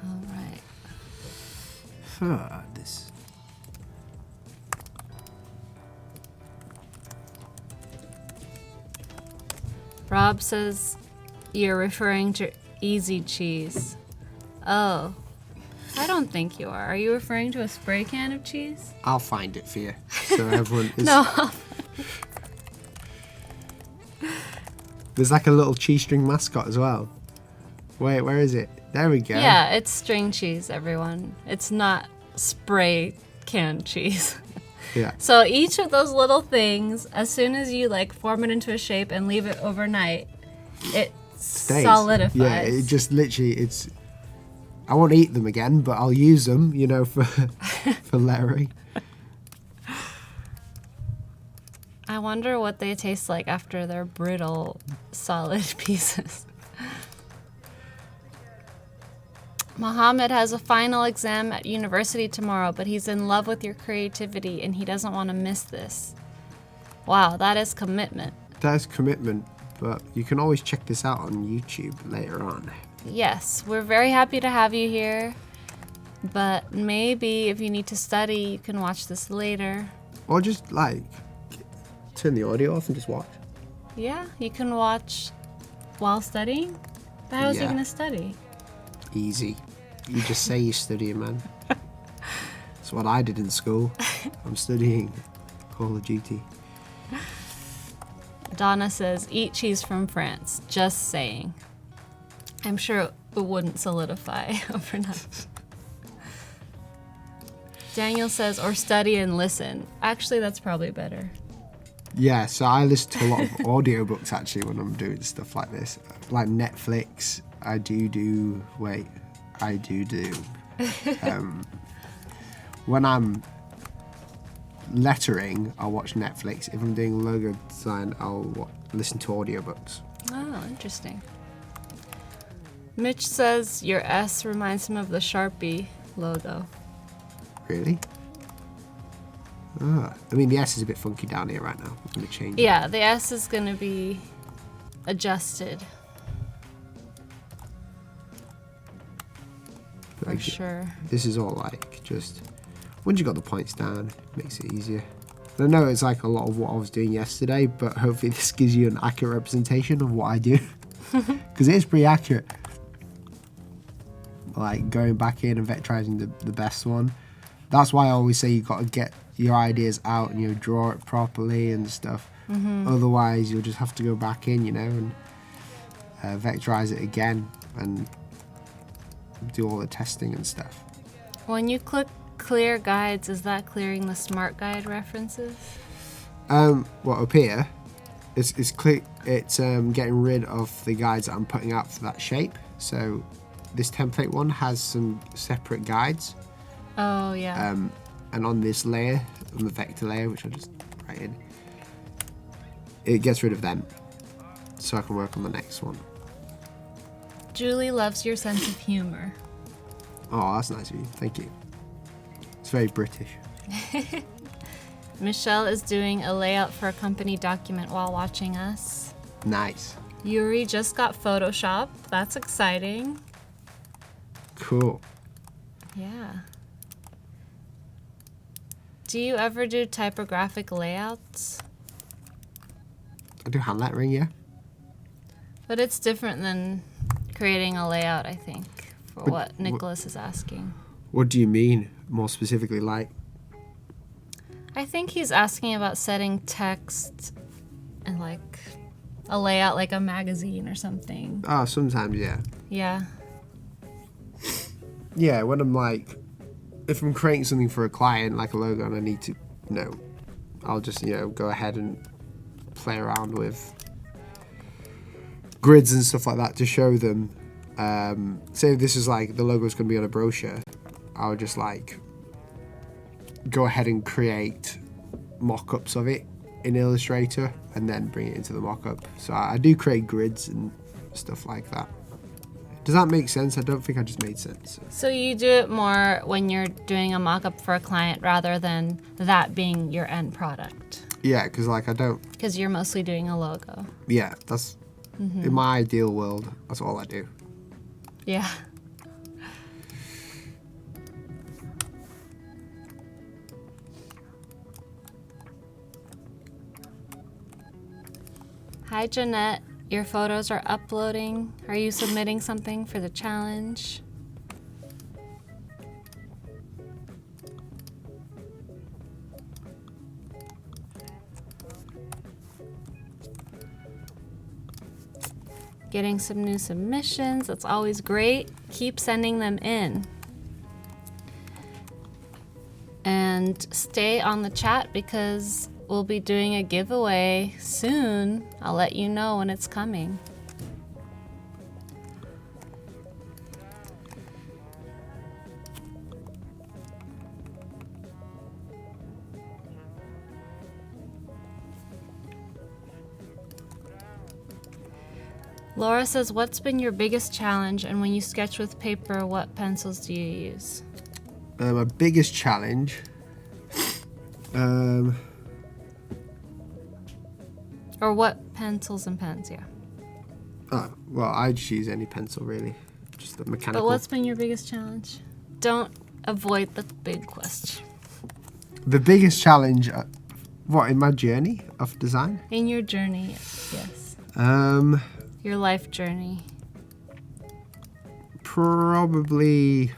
All right. This. Rob says you're referring to easy cheese. Oh, I don't think you are. Are you referring to a spray can of cheese? I'll find it for you, so everyone is... No. There's like a little cheese string mascot as well. Wait, where is it? There we go. Yeah, it's string cheese, everyone. It's not spray can cheese. Yeah. So each of those little things, as soon as you like form it into a shape and leave it overnight, it Stays. solidifies. Yeah, it just literally, it's... I won't eat them again, but I'll use them, you know, for for lettering. I wonder what they taste like after they're brittle, solid pieces. Mohammed has a final exam at university tomorrow, but he's in love with your creativity and he doesn't want to miss this. Wow, that is commitment. That is commitment, but you can always check this out on YouTube later on. Yes, we're very happy to have you here, but maybe if you need to study, you can watch this later. Or just, like, turn the audio off and just watch. Yeah, you can watch while studying. But how is he Yeah. going to study? Easy. You just say you're studying, man. That's what I did in school. I'm studying Call of Duty. Donna says, eat cheese from France. Just saying. I'm sure it wouldn't solidify overnight. Daniel says, or study and listen. Actually, that's probably better. Yeah, so I listen to a lot of audiobooks actually when I'm doing stuff like this. Like Netflix, I do. When I'm lettering, I'll watch Netflix. If I'm doing logo design, I'll listen to audiobooks. Oh, interesting. Mitch says your S reminds him of the Sharpie logo. Really? Ah, I mean, the S is a bit funky down here right now. I'm going to change it. Yeah, the S is going to be adjusted. For sure. This is all like just, once you got the points down, it makes it easier. I know it's like a lot of what I was doing yesterday, but hopefully this gives you an accurate representation of what I do. Because it is pretty accurate. Like going back in and vectorizing the best one. That's why I always say you got to get your ideas out and you draw it properly and stuff. Otherwise you'll just have to go back in, you know, and vectorize it again and do all the testing and stuff. When you click clear guides, is that clearing the smart guide references? What up here, it's getting rid of the guides that I'm putting out for that shape. So this template one has some separate guides. Oh, yeah. And on this layer, on the vector layer, which I just write in, it gets rid of them. So I can work on the next one. Julie loves your sense of humor. Oh, that's nice of you. Thank you. It's very British. Michelle is doing a layout for a company document while watching us. Nice. Yuri just got Photoshop. That's exciting. Cool. Yeah. Do you ever do typographic layouts? I do hand lettering, yeah. But it's different than creating a layout, I think, for what Nicholas is asking. What do you mean, more specifically, like? I think he's asking about setting text and like a layout like a magazine or something. Oh, sometimes, yeah. Yeah. Yeah, when I'm like, if I'm creating something for a client, like a logo, and I need to, I'll just, go ahead and play around with grids and stuff like that to show them. Say this is like, the logo's going to be on a brochure, I'll just like go ahead and create mock-ups of it in Illustrator and then bring it into the mock-up. So I do create grids and stuff like that. Does that make sense? I don't think I just made sense. So you do it more when you're doing a mock-up for a client rather than that being your end product. Yeah, because like I don't... Because you're mostly doing a logo. Yeah, that's... In my ideal world, that's all I do. Yeah. Hi, Jeanette. Your photos are uploading. Are you submitting something for the challenge? Getting some new submissions. That's always great. Keep sending them in. And stay on the chat because we'll be doing a giveaway soon. I'll let you know when it's coming. Laura says, what's been your biggest challenge? And when you sketch with paper, what pencils do you use? My biggest challenge, Or what pencils and pens, yeah. oh, well, I just use any pencil really, just the mechanical. But what's been your biggest challenge? Don't avoid the big question. The biggest challenge, what, in my journey of design? In your journey, yes. Your life journey. Probably,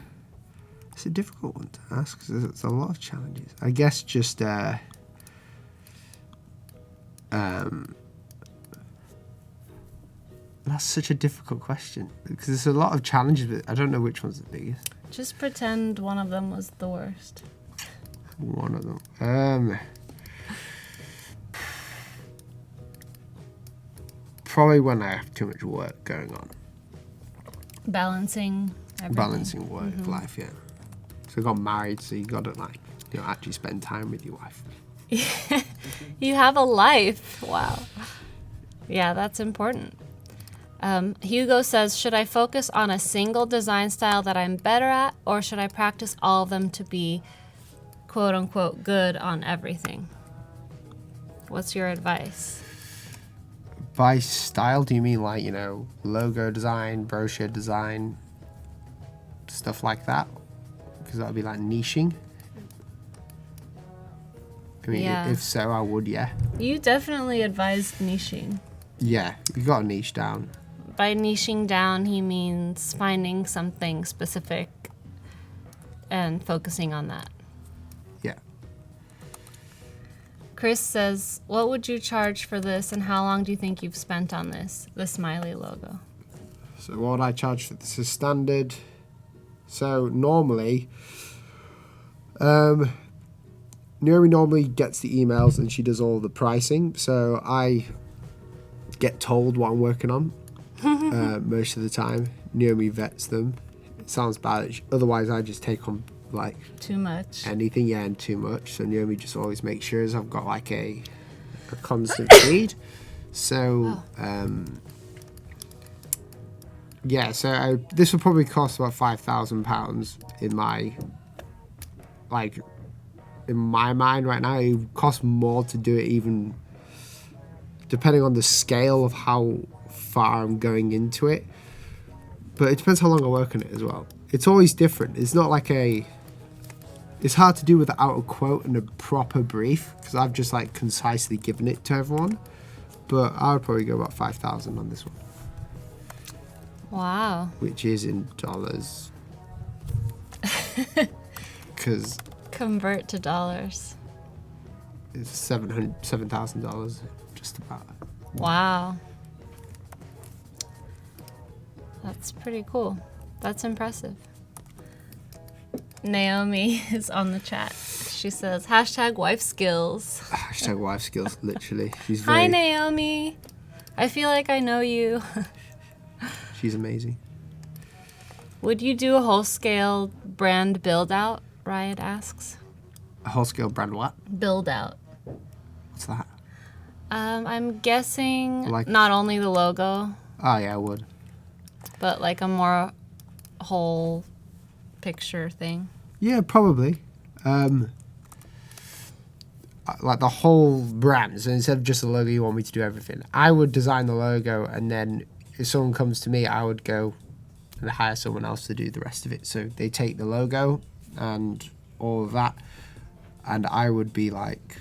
it's a difficult one to ask because there's a lot of challenges. I guess just that's such a difficult question because there's a lot of challenges, but I don't know which one's the biggest. Just pretend one of them was the worst. One of them. Probably when I have too much work going on. Balancing everything. Balancing work, life, yeah. So I got married, so you got to actually spend time with your wife. You have a life. Wow. Yeah, that's important. Hugo says, should I focus on a single design style that I'm better at, or should I practice all of them to be quote unquote good on everything? What's your advice? By style, do you mean like, logo design, brochure design, stuff like that? Because that would be like niching. I mean, yeah. If so, I would, yeah. You definitely advised niching. Yeah, you got to niche down. By niching down, he means finding something specific and focusing on that. Yeah. Chris says, what would you charge for this and how long do you think you've spent on this, the smiley logo? So what would I charge for this? Is standard. So normally, Naomi normally gets the emails and she does all the pricing. So I get told what I'm working on most of the time. Naomi vets them. It sounds bad. Otherwise, I just take on like too much. Anything, yeah, and too much. So Naomi just always makes sure I've got like a constant feed. So yeah, so this would probably cost about £5,000 in my mind right now. It would cost more to do it, even depending on the scale of how far I'm going into it. But it depends how long I work on it as well. It's always different. It's not like it's hard to do without a quote and a proper brief because I've just like concisely given it to everyone. But I would probably go about 5,000 on this one. Wow. Which is in dollars. Because convert to dollars. It's $7,000 just about. Wow. That's pretty cool. That's impressive. Naomi is on the chat. She says, hashtag wife skills. Hashtag wife skills, literally. Hi, Naomi. I feel like I know you. She's amazing. Would you do a whole-scale brand build-out? Riot asks. A whole-scale brand what? Build-out. What's that? I'm guessing not only the logo. Oh, yeah, I would. But like a more whole picture thing. Yeah, probably. Like the whole brand. So instead of just the logo, you want me to do everything. I would design the logo, and then if someone comes to me, I would go and hire someone else to do the rest of it. So they take the logo and all of that, and I would be like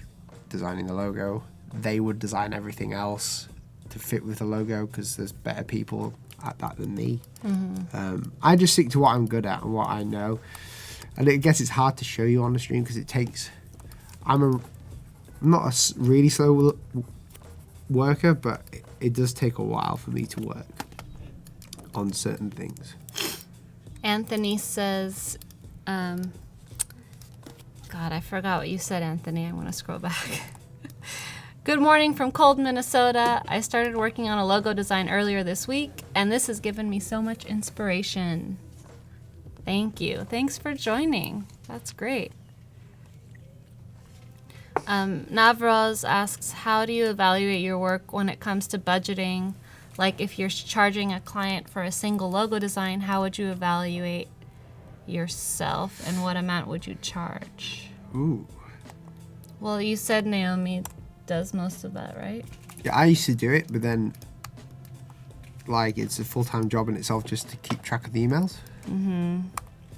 designing the logo. They would design everything else, to fit with the logo because there's better people at that than me. I just stick to what I'm good at and what I know. And I guess it's hard to show you on the stream because it takes... I'm not a really slow worker, but it does take a while for me to work on certain things. Anthony says, God, I forgot what you said, Anthony. I'm going to scroll back. Good morning from cold Minnesota. I started working on a logo design earlier this week, and this has given me so much inspiration. Thank you. Thanks for joining. That's great. Navroz asks, how do you evaluate your work when it comes to budgeting? Like if you're charging a client for a single logo design, how would you evaluate yourself and what amount would you charge? Ooh. Well, you said Naomi does most of that, right? Yeah, I used to do it, but then like it's a full-time job in itself just to keep track of the emails. And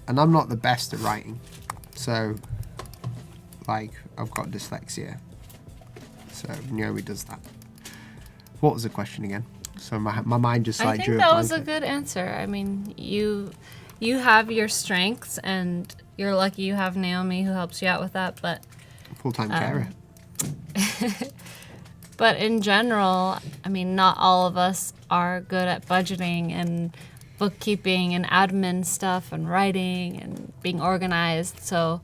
I'm not the best at writing, so like I've got dyslexia, so Naomi does that. What was the question again? So my mind just like drew a blank. I think that was a good answer. I mean, you have your strengths, and you're lucky you have Naomi who helps you out with that. But full-time carer. But in general, I mean, not all of us are good at budgeting and bookkeeping and admin stuff and writing and being organized. So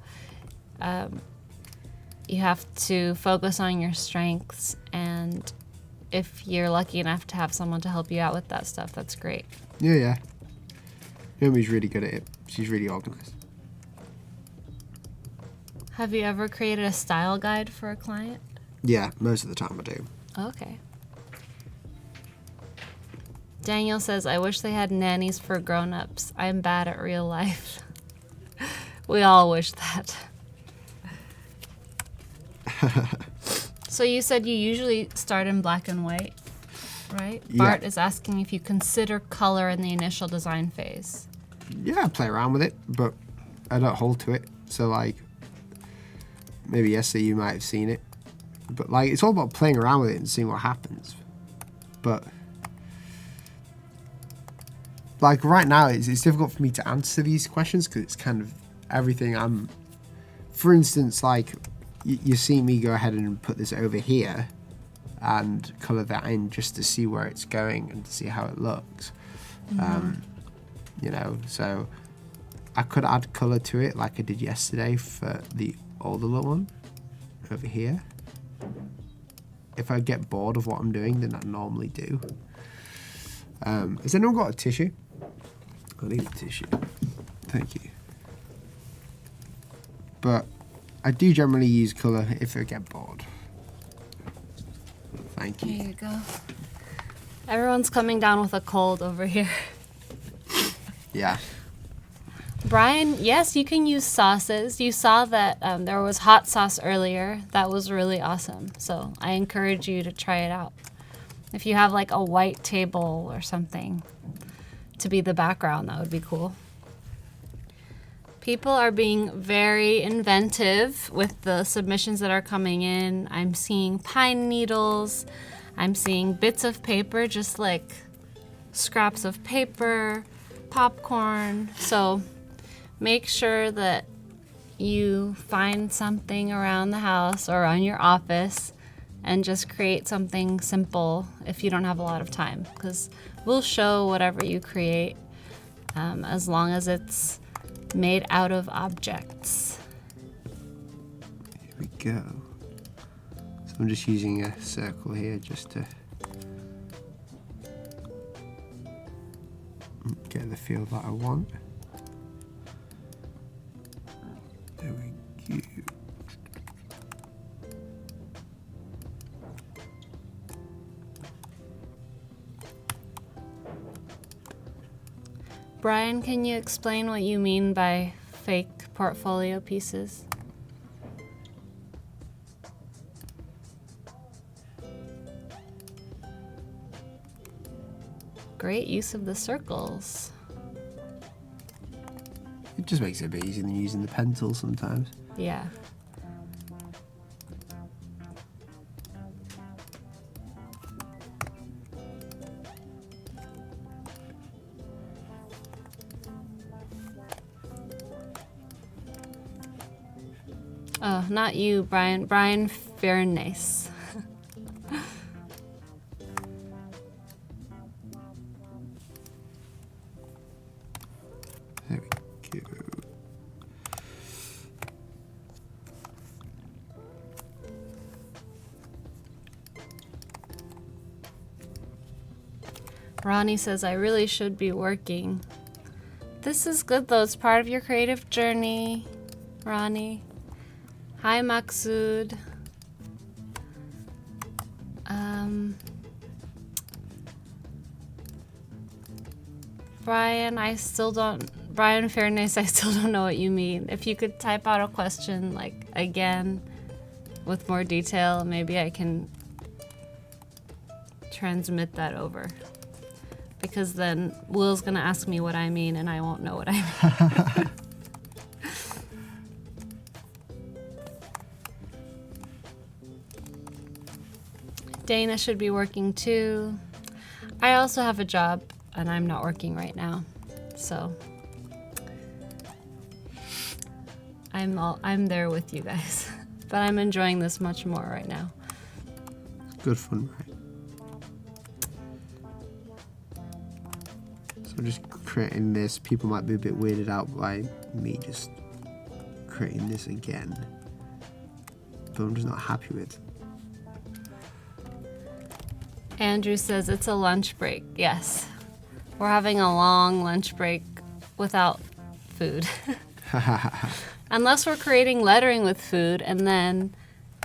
you have to focus on your strengths, and if you're lucky enough to have someone to help you out with that stuff, that's great. Yeah. Naomi's really good at it. She's really organized. Have you ever created a style guide for a client? Yeah, most of the time I do. Okay. Daniel says, I wish they had nannies for grown-ups. I'm bad at real life. We all wish that. So you said you usually start in black and white, right? Yeah. Bart is asking if you consider color in the initial design phase. Yeah, I play around with it, but I don't hold to it. So like, maybe yesterday you might have seen it. But like, it's all about playing around with it and seeing what happens. But like right now, it's difficult for me to answer these questions because it's kind of everything I'm... For instance, like, you see me go ahead and put this over here and color that in just to see where it's going and to see how it looks. You know, so I could add color to it like I did yesterday for the older little one over here. If I get bored of what I'm doing, then I normally do. Has anyone got a tissue? I need a tissue. Thank you. But I do generally use colour if I get bored. Thank you. There you go. Everyone's coming down with a cold over here. Yeah. Brian, yes, you can use sauces. You saw that there was hot sauce earlier. That was really awesome. So I encourage you to try it out. If you have like a white table or something to be the background, that would be cool. People are being very inventive with the submissions that are coming in. I'm seeing pine needles. I'm seeing bits of paper, just like scraps of paper, popcorn. So make sure that you find something around the house or around your office and just create something simple if you don't have a lot of time, because we'll show whatever you create as long as it's made out of objects. Here we go. So I'm just using a circle here just to get the feel that I want. There we go. Brian, can you explain what you mean by fake portfolio pieces? Great use of the circles. It just makes it a bit easier than using the pencil sometimes. Yeah. Oh, not you, Brian. Brian Fairnace. There we go. Ronnie says, I really should be working. This is good, though. It's part of your creative journey, Ronnie. Hi, Maksud. Brian, Brian Fairness, I still don't know what you mean. If you could type out a question, like, again, with more detail, maybe I can transmit that over. Because then Will's gonna ask me what I mean and I won't know what I mean. Dana should be working too. I also have a job and I'm not working right now. So I'm there with you guys. But I'm enjoying this much more right now. Good fun, right? So just creating this, people might be a bit weirded out by me just creating this again. But I'm just not happy with. Andrew says it's a lunch break. Yes. We're having a long lunch break without food. Unless we're creating lettering with food and then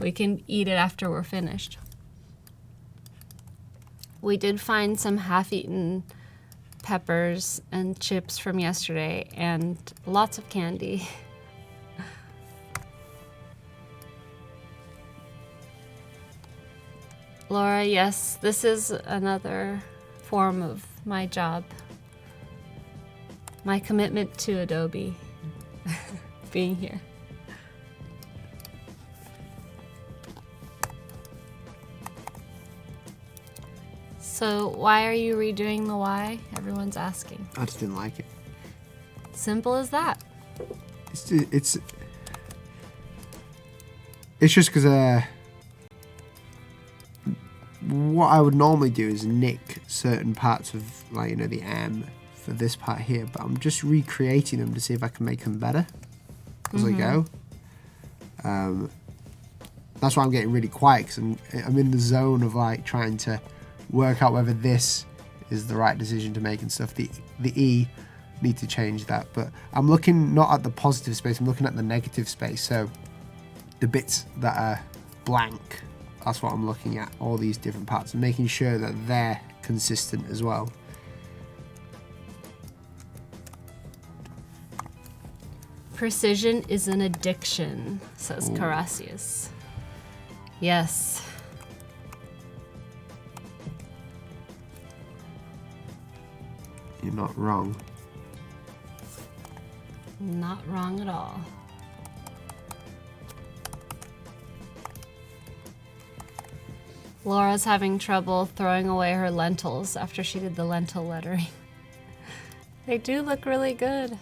we can eat it after we're finished. We did find some half-eaten peppers and chips from yesterday and lots of candy. Laura, yes, this is another form of my job. My commitment to Adobe being here. So why are you redoing the Y? Everyone's asking. I just didn't like it. Simple as that. It's just because what I would normally do is nick certain parts of, like, you know, the M for this part here, but I'm just recreating them to see if I can make them better as I go. That's why I'm getting really quiet, because I'm in the zone of like trying to work out whether this is the right decision to make and stuff. The E need to change that, but I'm looking not at the positive space, I'm looking at the negative space. So the bits that are blank, that's what I'm looking at, all these different parts, and making sure that they're consistent as well. Precision is an addiction, says Carasius. Yes. You're not wrong. Not wrong at all. Laura's having trouble throwing away her lentils after she did the lentil lettering. They do look really good.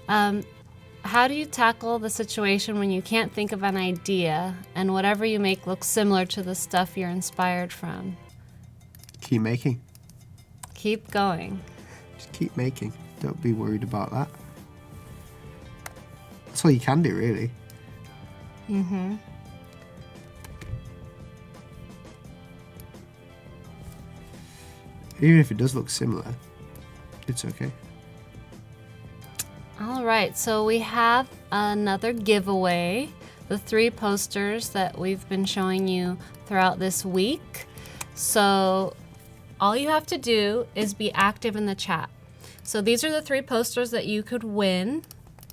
How do you tackle the situation when you can't think of an idea and whatever you make looks similar to the stuff you're inspired from? Keep making. Keep going. Just keep making. Don't be worried about that. That's all you can do, really. Mm-hmm. Even if it does look similar, it's okay. All right, so we have another giveaway. The 3 posters that we've been showing you throughout this week. So all you have to do is be active in the chat. So these are the 3 posters that you could win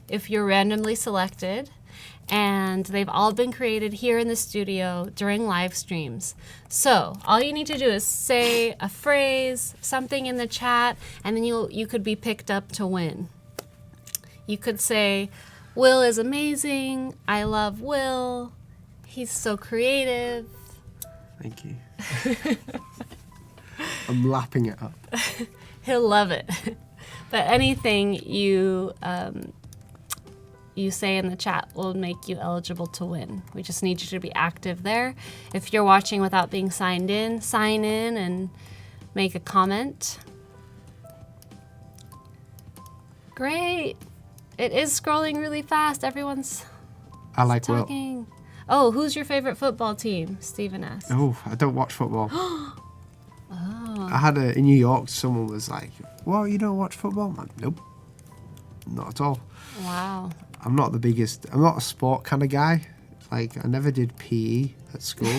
if you're randomly selected. And they've all been created here in the studio during live streams. So all you need to do is say a phrase, something in the chat, and then you could be picked up to win. You could say, Will is amazing, I love Will, he's so creative. Thank you. I'm lapping it up. He'll love it. But anything you say in the chat will make you eligible to win. We just need you to be active there. If you're watching without being signed in, sign in and make a comment. Great. It is scrolling really fast. Everyone's talking. Oh, who's your favorite football team? Stephen asked. Oh, I don't watch football. I had in New York, someone was like, "Well, you don't watch football, man?" Nope, not at all. Wow. I'm not a sport kind of guy. Like, I never did PE at school.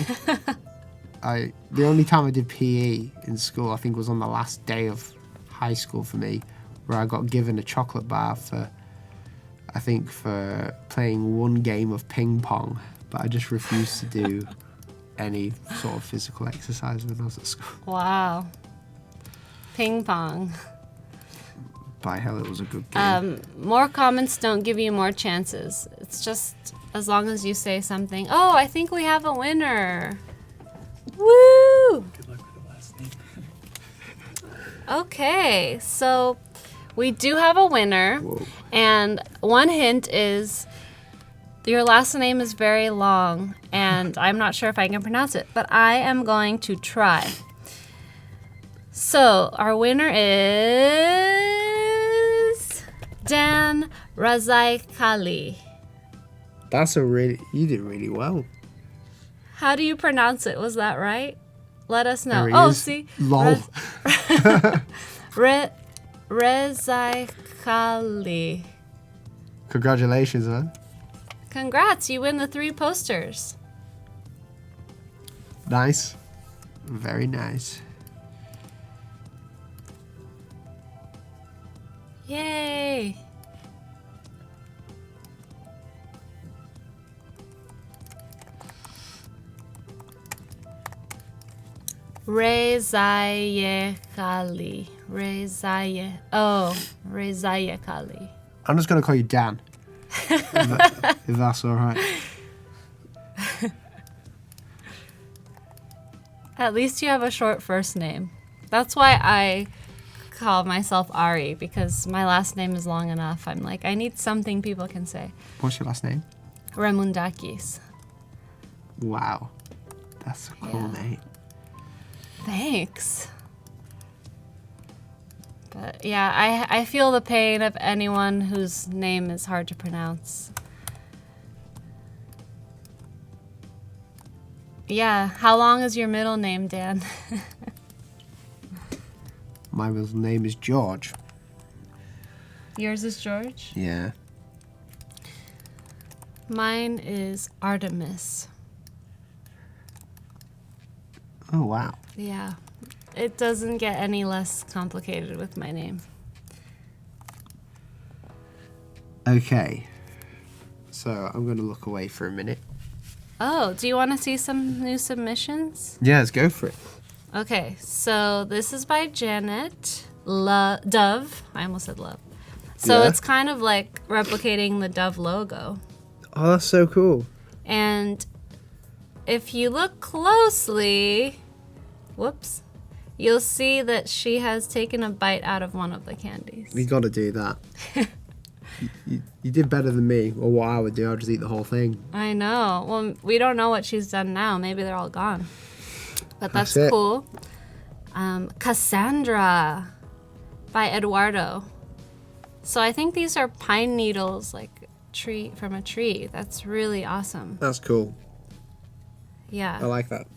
The only time I did PE in school, I think, was on the last day of high school for me, where I got given a chocolate bar for playing one game of ping pong, but I just refused to do any sort of physical exercise when I was at school. Wow. Ping pong. By hell, it was a good game. More comments don't give you more chances. It's just as long as you say something. Oh, I think we have a winner. Woo! Good luck with the last name. Okay, so we do have a winner. Whoa. And one hint is your last name is very long, and I'm not sure if I can pronounce it, but I am going to try. So our winner is Dan Razaikali. You did really well. How do you pronounce it? Was that right? Let us know. There he Oh, is. see? Lol. Rezaikali. Congratulations, man. Congrats, you win the 3 posters. Nice. Very nice. Yay! Rezayekali. Rezayekali. I'm just going to call you Dan. if that's all right. At least you have a short first name. That's why I call myself Ari, because my last name is long enough. I'm like, I need something people can say. What's your last name? Remundakis. Wow. That's a cool Yeah. name. Thanks. But yeah, I feel the pain of anyone whose name is hard to pronounce. Yeah, how long is your middle name, Dan? My middle name is George. Yours is George? Yeah. Mine is Artemis. Oh, wow. Yeah, it doesn't get any less complicated with my name. Okay. So I'm going to look away for a minute. Oh, do you want to see some new submissions? Yeah, let's go for it. Okay, so this is by Janet Dove. I almost said love. So Yeah. it's kind of like replicating the Dove logo. Oh, that's so cool. And if you look closely, whoops, you'll see that she has taken a bite out of one of the candies. You got to do that. you did better than me, or what I would do. I'd just eat the whole thing. I know. Well, we don't know what she's done now. Maybe they're all gone. But that's That's it. cool. Cassandra by Eduardo. So I think these are pine needles, like from a tree. That's really awesome. That's cool. Yeah. I like that.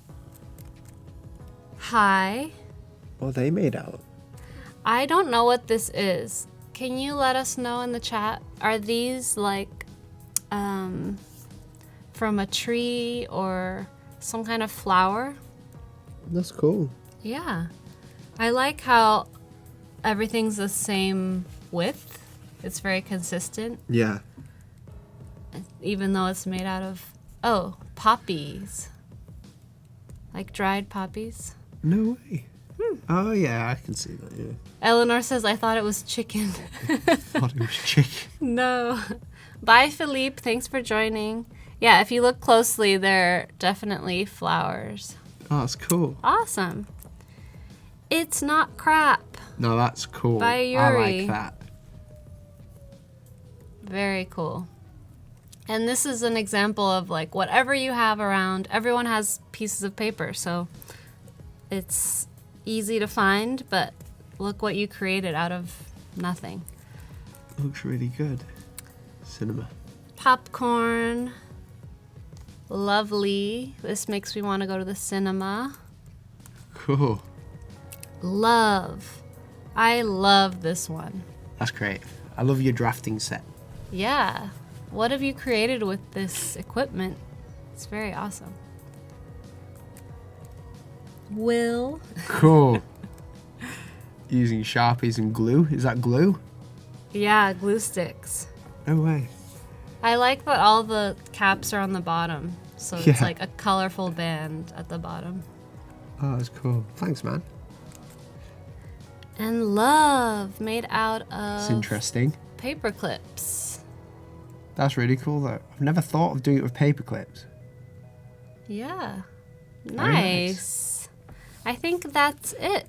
Hi. What are they made out of? I don't know what this is. Can you let us know in the chat? Are these like from a tree or some kind of flower? That's cool. Yeah. I like how everything's the same width. It's very consistent, Yeah. even though it's made out of, poppies. Like dried poppies. No way. Oh, yeah, I can see that, yeah. Eleanor says, I thought it was chicken. Thought it was chicken. No. Bye, Philippe. Thanks for joining. Yeah, if you look closely, they're definitely flowers. Oh, that's cool. Awesome. It's not crap. No, that's cool. By I Yuri. like that. Very cool. And this is an example of like whatever you have around, everyone has pieces of paper, so it's easy to find, but look what you created out of nothing. Looks really good. Cinema. Popcorn. Lovely. This makes me want to go to the cinema. Cool. Love. I love this one. That's great. I love your drafting set. Yeah. What have you created with this equipment? It's very awesome. Will. Cool. Using Sharpies and glue. Is that glue? Yeah, glue sticks. No way. I like that all the caps are on the bottom. So it's Yeah. like a colorful band at the bottom. Oh, that's cool. Thanks, man. And love made out It's of interesting. paper clips. That's really cool, though. I've never thought of doing it with paper clips. Yeah. Very Nice. I think that's it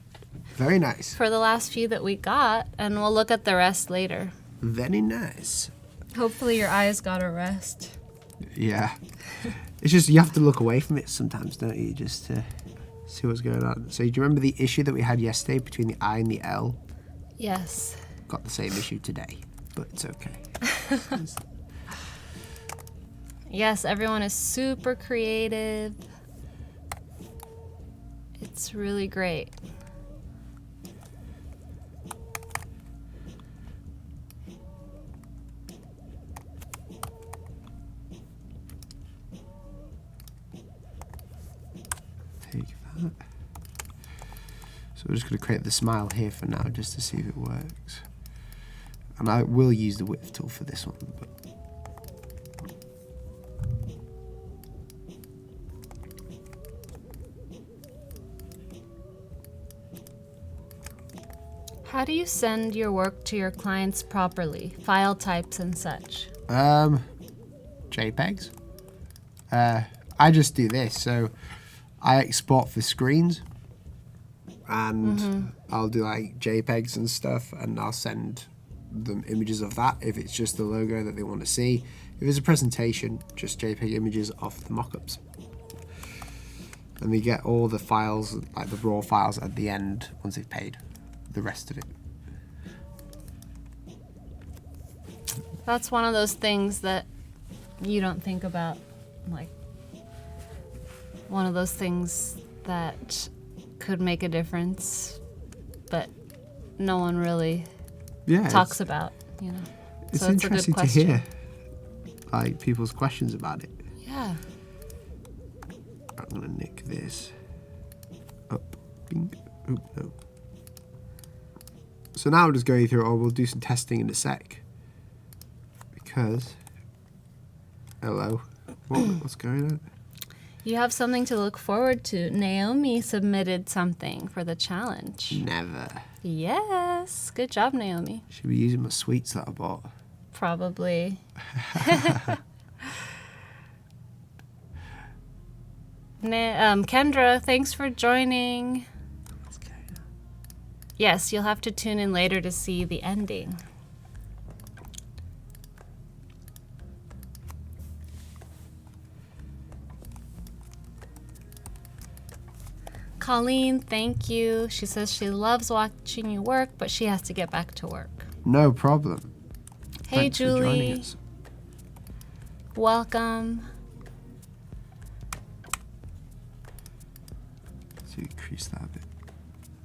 Very nice. for the last few that we got, and we'll look at the rest later. Very nice. Hopefully your eyes got a rest. Yeah. It's just you have to look away from it sometimes, don't you? Just to see what's going on. So do you remember the issue that we had yesterday between the I and the L? Yes. Got the same issue today, but it's okay. Yes, everyone is super creative. It's really great. Take that. So we're just going to create the smile here for now, just to see if it works. And I will use the width tool for this one, but How do you send your work to your clients properly? File types and such. JPEGs. I just do this. So I export for screens, and I'll do like JPEGs and stuff, and I'll send them images of that if it's just the logo that they want to see. If it's a presentation, just JPEG images of the mockups. And they get all the files, like the raw files at the end once they've paid the rest of it. That's one of those things that you don't think about, like one of those things that could make a difference, but no one really talks about, you know. It's So it's a good interesting to question. hear, like, people's questions about it. Yeah. I'm gonna nick this up. Bing. Oop, no. So now I'm just going through, we'll do some testing in a sec. Because, hello, what's going on? You have something to look forward to. Naomi submitted something for the challenge. Never. Yes. Good job, Naomi. Should be using my sweets that I bought. Probably. Kendra, thanks for joining. Yes, you'll have to tune in later to see the ending. Colleen, thank you. She says she loves watching you work, but she has to get back to work. No problem. Hey, Thanks for joining Julie. us. Welcome. Let's increase that a bit.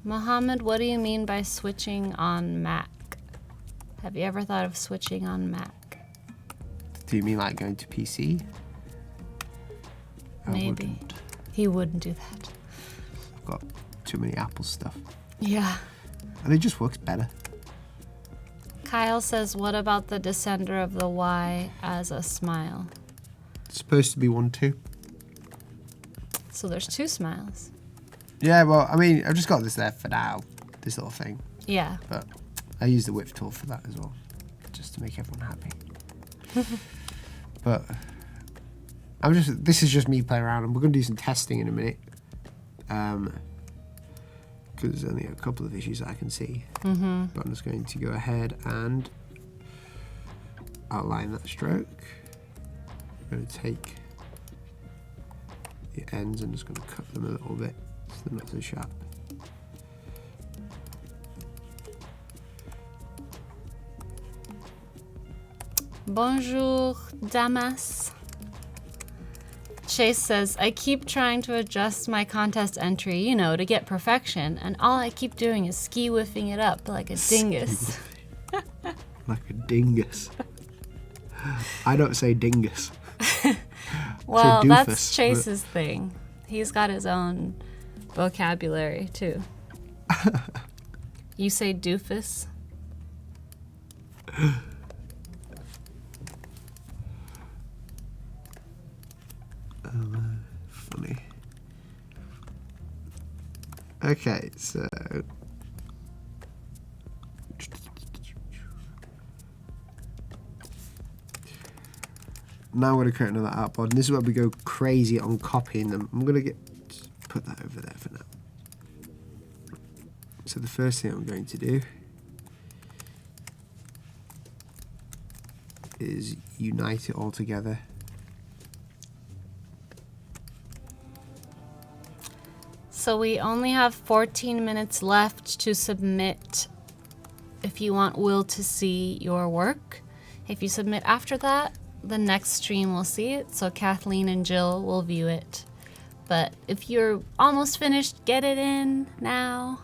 Mohammed, what do you mean by switching on Mac? Have you ever thought of switching on Mac? Do you mean like going to PC? I Maybe. wouldn't. He wouldn't do that. I've got too many Apple stuff. Yeah. And it just works better. Kyle says, what about the descender of the Y as a smile? It's supposed to be 1, 2. So there's two smiles. Yeah, well, I mean, I've just got this there for now, this little thing. Yeah. But I use the width tool for that as well, just to make everyone happy. But this is just me playing around, and we're going to do some testing in a minute. Because there's only a couple of issues that I can see. But I'm just going to go ahead and outline that stroke. going to take the ends and just going to cut them a little bit so they're not so sharp. Bonjour, damas. Chase says, I keep trying to adjust my contest entry, you know, to get perfection, and all I keep doing is ski-whiffing it up like a dingus. Like a dingus. I don't say dingus. Well, doofus, that's Chase's thing. He's got his own vocabulary, too. You say doofus? Funny. Okay, so now I'm going to create another artboard, and this is where we go crazy on copying them. I'm going to put that over there for now. So the first thing I'm going to do is unite it all together. So we only have 14 minutes left to submit if you want Will to see your work. If you submit after that, the next stream will see it, so Kathleen and Jill will view it. But if you're almost finished, get it in now,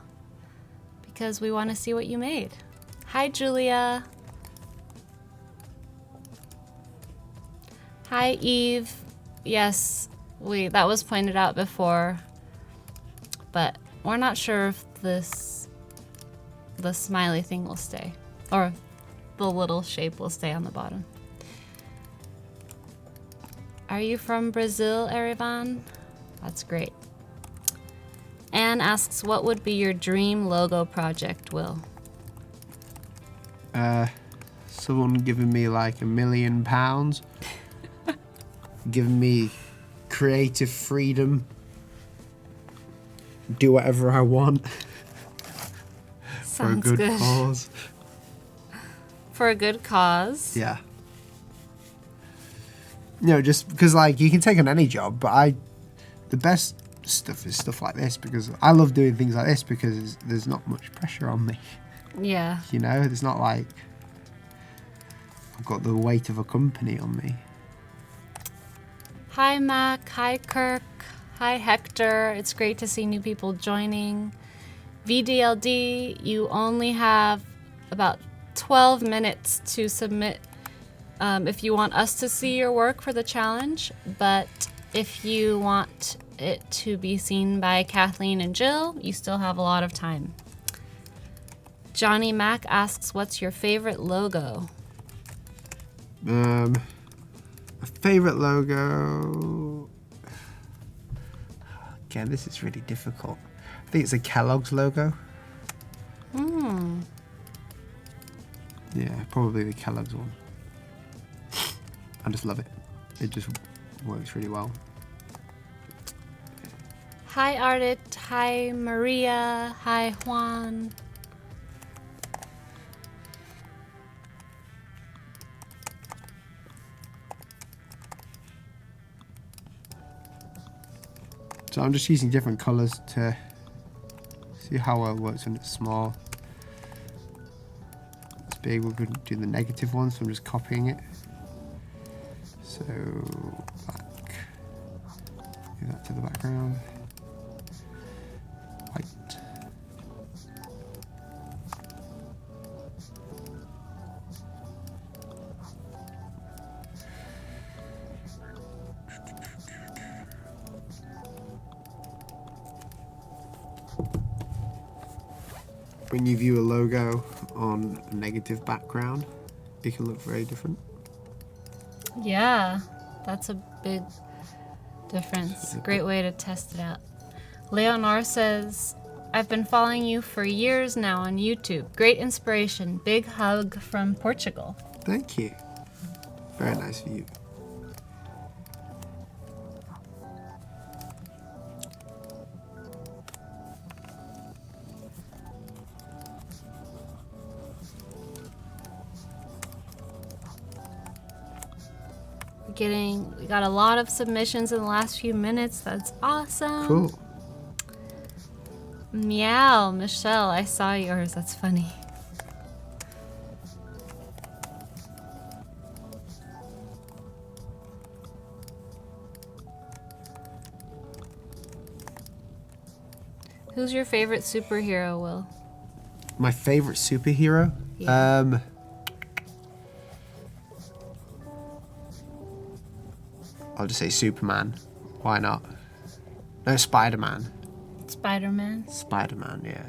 because we want to see what you made. Hi, Julia. Hi, Eve. Yes, that was pointed out before, but we're not sure if the smiley thing will stay, or the little shape will stay on the bottom. Are you from Brazil, Erivan? That's great. Anne asks, what would be your dream logo project, Will? Someone giving me like £1 million, giving me creative freedom, do whatever I want. Sounds for a good cause. For a good cause? Yeah. You know, just because like you can take on any job, but the best stuff is stuff like this, because I love doing things like this because there's not much pressure on me. Yeah. You know, it's not like I've got the weight of a company on me. Hi, Mac. Hi, Kirk. Hi, Hector. It's great to see new people joining. VDLD, you only have about 12 minutes to submit if you want us to see your work for the challenge, but if you want it to be seen by Kathleen and Jill, you still have a lot of time. Johnny Mac asks, what's your favorite logo? A favorite logo. Again, this is really difficult. I think it's a Kellogg's logo. Yeah, probably the Kellogg's one. I just love it. It just works really well. Hi, Ardit. Hi, Maria. Hi, Juan. So I'm just using different colors to see how well it works when it's small. It's big, we're going to do the negative one, so I'm just copying it. So black, give that to the background. White. When you view a logo on a negative background, it can look very different. Yeah, that's a big difference. Great way to test it out. Leonor says, I've been following you for years now on YouTube. Great inspiration. Big hug from Portugal. Thank you. Very nice of you. We got a lot of submissions in the last few minutes. That's awesome. Cool. Meow, Michelle, I saw yours. That's funny. Who's your favorite superhero, Will? My favorite superhero? Yeah. I'll just say Superman. Why not? No, Spider-Man. Spider-Man? Spider-Man, yeah.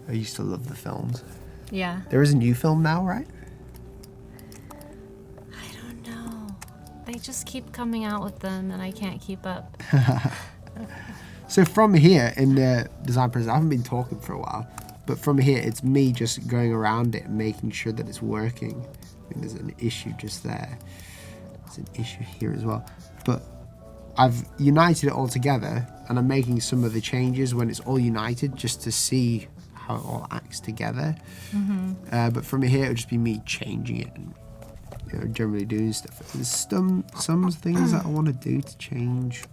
I used to love the films. Yeah. There is a new film now, right? I don't know. They just keep coming out with them and I can't keep up. So from here in the design process, I haven't been talking for a while, but from here it's me just going around it and making sure that it's working. I think there's an issue just there. There's an issue here as well. But I've united it all together and I'm making some of the changes when it's all united just to see how it all acts together. But from here it'll just be me changing it and generally doing stuff. There's some things that I want to do to change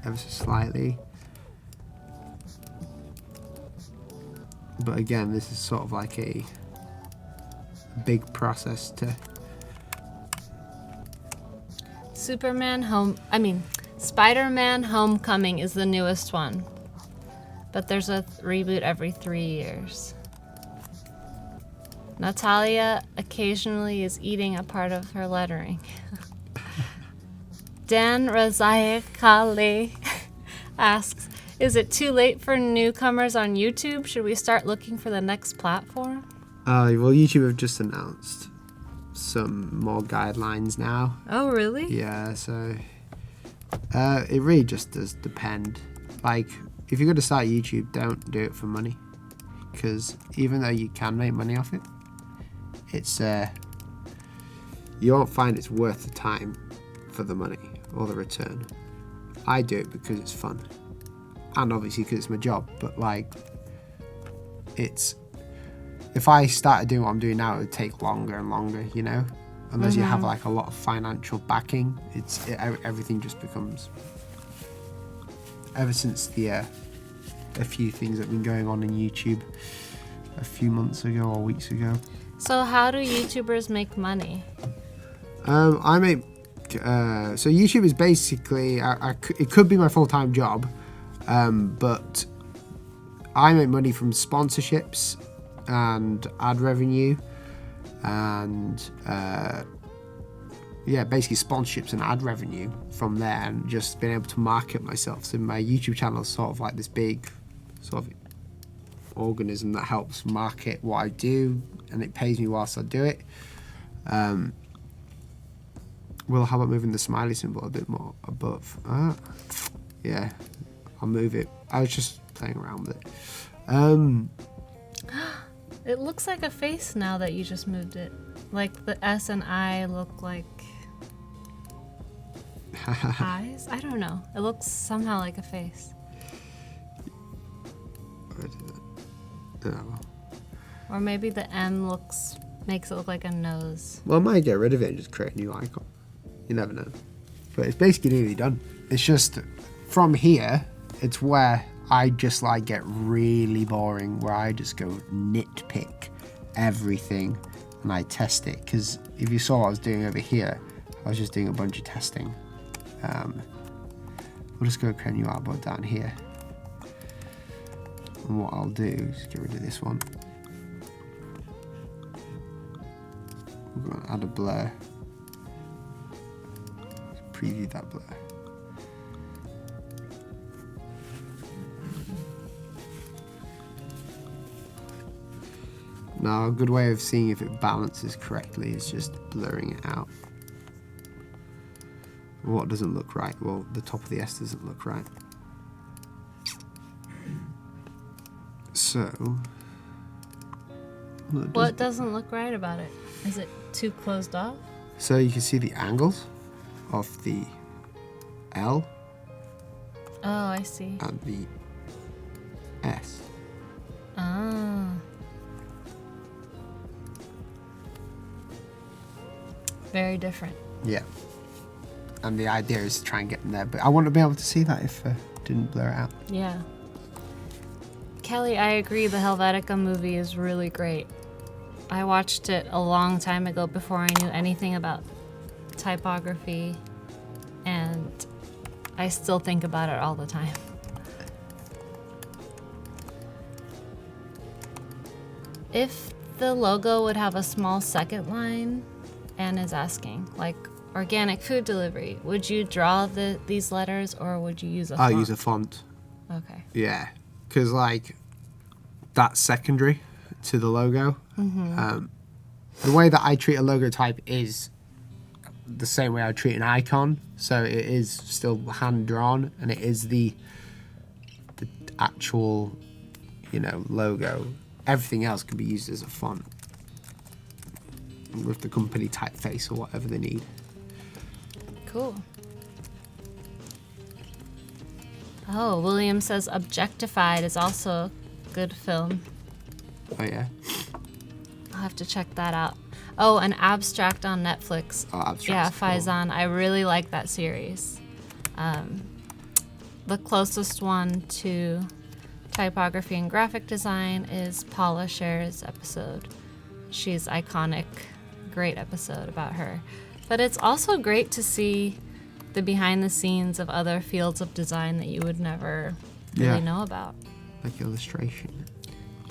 ever so slightly, but again this is sort of like a big process to Spider-Man Homecoming is the newest one, but there's a reboot every 3 years. Natalia occasionally is eating a part of her lettering. Dan Razayakali asks, is it too late for newcomers on YouTube? Should we start looking for the next platform? well, YouTube have just announced some more guidelines now. Oh, really? Yeah, so it really just does depend. Like, if you're going to start YouTube, don't do it for money, because even though you can make money off it, it's you won't find it's worth the time for the money or the return. I do it because it's fun, and obviously because it's my job, but like, it's, if I started doing what I'm doing now, it would take longer and longer, you know, unless you have like a lot of financial backing. Everything just becomes, ever since the a few things that have been going on in YouTube a few months ago or weeks ago. So how do YouTubers make money? I make so YouTube is basically it could be my full-time job, but I make money from sponsorships and ad revenue, and basically sponsorships and ad revenue from there, and just being able to market myself. So my YouTube channel is sort of like this big sort of organism that helps market what I do, and it pays me whilst I do it. Well, how about moving the smiley symbol a bit more above? Yeah, I'll move it. I was just playing around with it. It looks like a face now that you just moved it. Like the S and I look like eyes? I don't know. It looks somehow like a face. Or maybe the M makes it look like a nose. Well, I might get rid of it and just create a new icon. You never know. But it's basically nearly done. It's just, from here, it's where I just like get really boring, where I just go nitpick everything and I test it. Because if you saw what I was doing over here, I was just doing a bunch of testing. We'll just go create a new artboard down here. And what I'll do is get rid of this one. We're going to add a blur. Preview that blur. Now, a good way of seeing if it balances correctly is just blurring it out. What doesn't look right? Well, the top of the S doesn't look right. So, What doesn't look right about it? Is it too closed off? So you can see the angles of the L Oh, I see. and the S. Ah. Very different. Yeah. And the idea is to try and get in there, but I wouldn't be able to see that if I didn't blur it out. Yeah. Kelly, I agree. The Helvetica movie is really great. I watched it a long time ago before I knew anything about typography, and I still think about it all the time. If the logo would have a small second line, Anne is asking, like organic food delivery, would you draw these letters or would you use a font? I'll use a font. Okay. Yeah, because like that's secondary to the logo. The way that I treat a logotype is the same way I treat an icon. So it is still hand drawn, and it is the actual, logo. Everything else can be used as a font with the company typeface or whatever they need. Cool. Oh, William says Objectified is also a good film. Oh yeah. I'll have to check that out. Oh, an Abstract on Netflix. Oh, Abstract. Yeah, Cool. Faizan. I really like that series. The closest one to typography and graphic design is Paula Scher's episode. She's iconic. Great episode about her. But it's also great to see the behind the scenes of other fields of design that you would never really know about. Like illustration.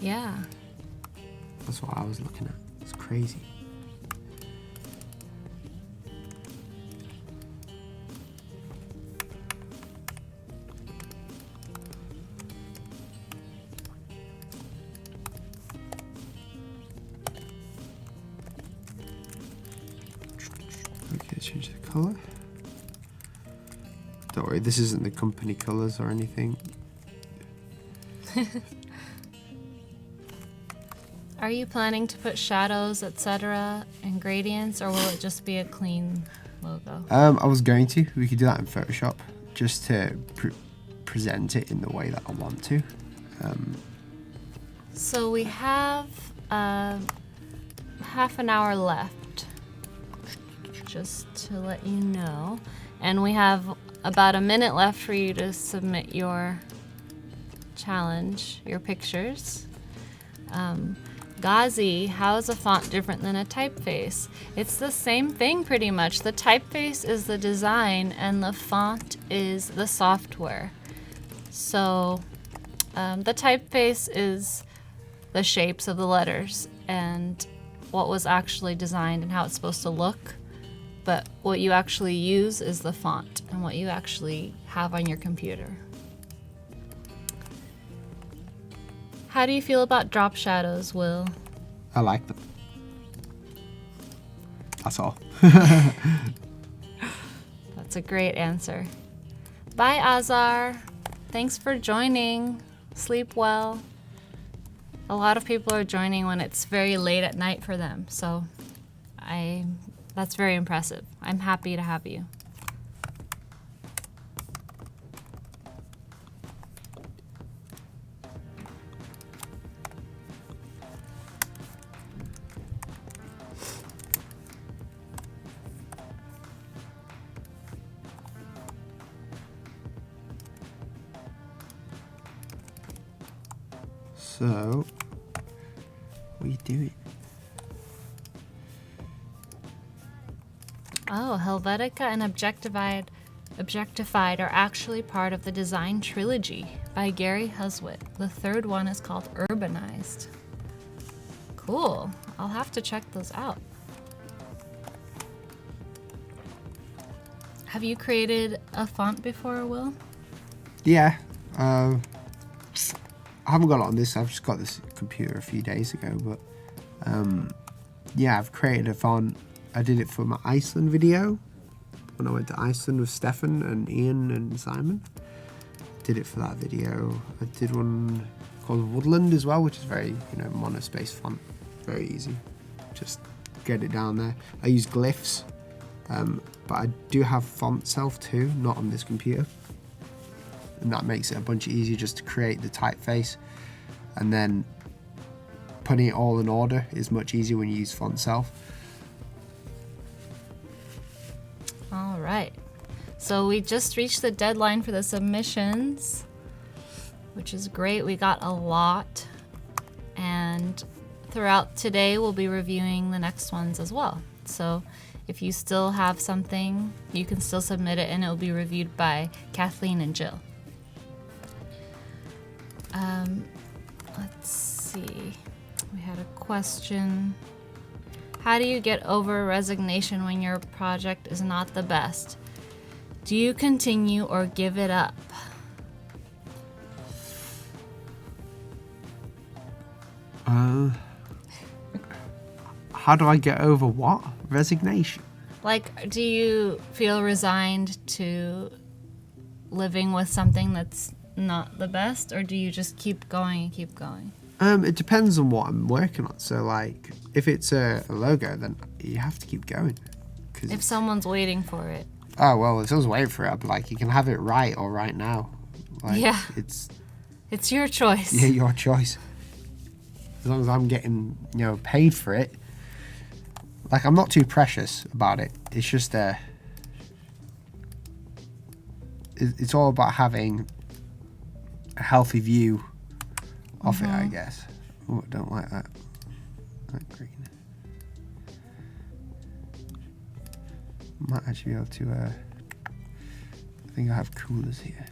Yeah. That's what I was looking at. It's crazy. Okay, change the color. Don't worry, this isn't the company colors or anything. Are you planning to put shadows, etc., and gradients, or will it just be a clean logo? I was going to. We could do that in Photoshop, just to present it in the way that I want to. So we have half an hour left, just to let you know. And we have about a minute left for you to submit your challenge, your pictures. Ghazi, how is a font different than a typeface? It's the same thing pretty much. The typeface is the design and the font is the software. So the typeface is the shapes of the letters and what was actually designed and how it's supposed to look. But what you actually use is the font and what you actually have on your computer. How do you feel about drop shadows, Will? I like them. That's all. That's a great answer. Bye, Azar. Thanks for joining. Sleep well. A lot of people are joining when it's very late at night for them, so that's very impressive. I'm happy to have you. So, what are you doing? Oh, Helvetica and Objectified are actually part of the design trilogy by Gary Huswit. The third one is called Urbanized. Cool. I'll have to check those out. Have you created a font before, Will? Yeah. I haven't got it on this. I've just got this computer a few days ago, but yeah, I've created a font. I did it for my Iceland video when I went to Iceland with Stefan and Ian and Simon. Did it for that video. I did one called Woodland as well, which is very, monospace font. Very easy. Just get it down there. I use glyphs, but I do have font self too, not on this computer. And that makes it a bunch easier just to create the typeface, and then putting it all in order is much easier when you use font self. right. So we just reached the deadline for the submissions, which is great. We got a lot. And throughout today, we'll be reviewing the next ones as well. So if you still have something, you can still submit it and it will be reviewed by Kathleen and Jill. Let's see. We had a question. How do you get over resignation when your project is not the best? Do you continue or give it up? How do I get over what? Resignation? Like, do you feel resigned to living with something that's not the best, or do you just keep going and keep going? It depends on what I'm working on. So, like, if it's a logo, then you have to keep going. If someone's waiting for it. Oh, well, if someone's waiting for it, I'd be like, you can have it right or right now. Like, yeah. It's your choice. Yeah, your choice. As long as I'm getting, paid for it. Like, I'm not too precious about it. It's just it's all about having a healthy view of it, I guess. Oh, I don't like that. That green. Might actually be able to, I think I have coolers here.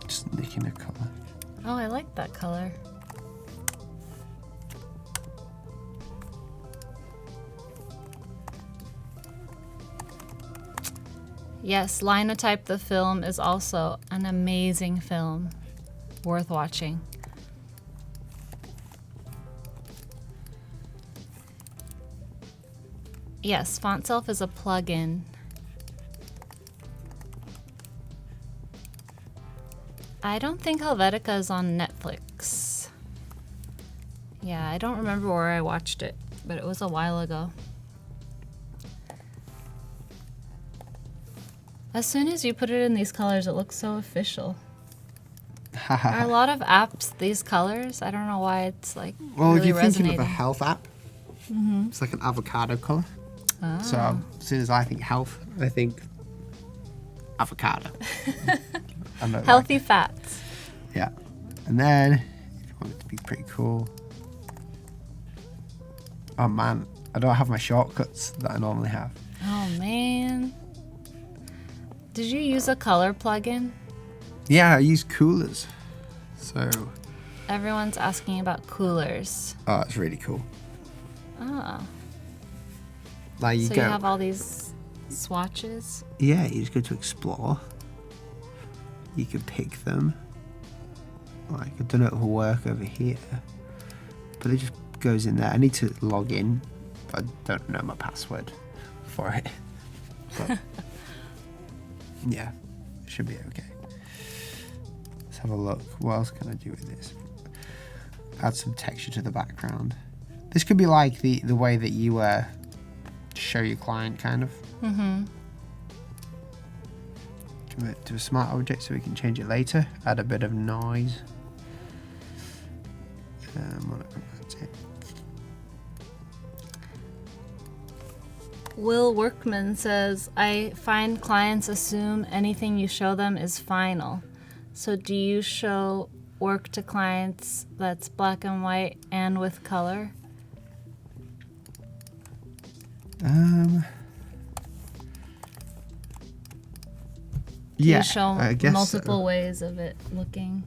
Just nicking a colour. Oh, I like that color. Yes, Linotype the film is also an amazing film, worth watching. Yes, FontSelf is a plugin. I don't think Helvetica is on Netflix. Yeah, I don't remember where I watched it, but it was a while ago. As soon as you put it in these colors, it looks so official. Are a lot of apps these colors? I don't know why it's like well, really if you're thinking resonating. of a health app, it's like an avocado color. Oh. So as soon as I think health, I think avocado. Healthy fats. Yeah. And then, if you want it to be pretty cool. Oh man, I don't have my shortcuts that I normally have. Oh man. Did you use a color plugin? Yeah, I use coolers. So. Everyone's asking about coolers. Oh, it's really cool. Oh. Like you so go. You have all these swatches? Yeah, you just go to explore. You can pick them. Like, I don't know if it will work over here, but it just goes in there. I need to log in, but I don't know my password for it. But yeah, it should be okay. Let's have a look. What else can I do with this? Add some texture to the background. This could be like the way that you show your client, kind of. Mm-hmm. Convert it to a smart object so we can change it later. Add a bit of noise. That's it. Will Workman says, I find clients assume anything you show them is final. So do you show work to clients that's black and white and with color? Yeah, You show I guess multiple so. ways of it looking.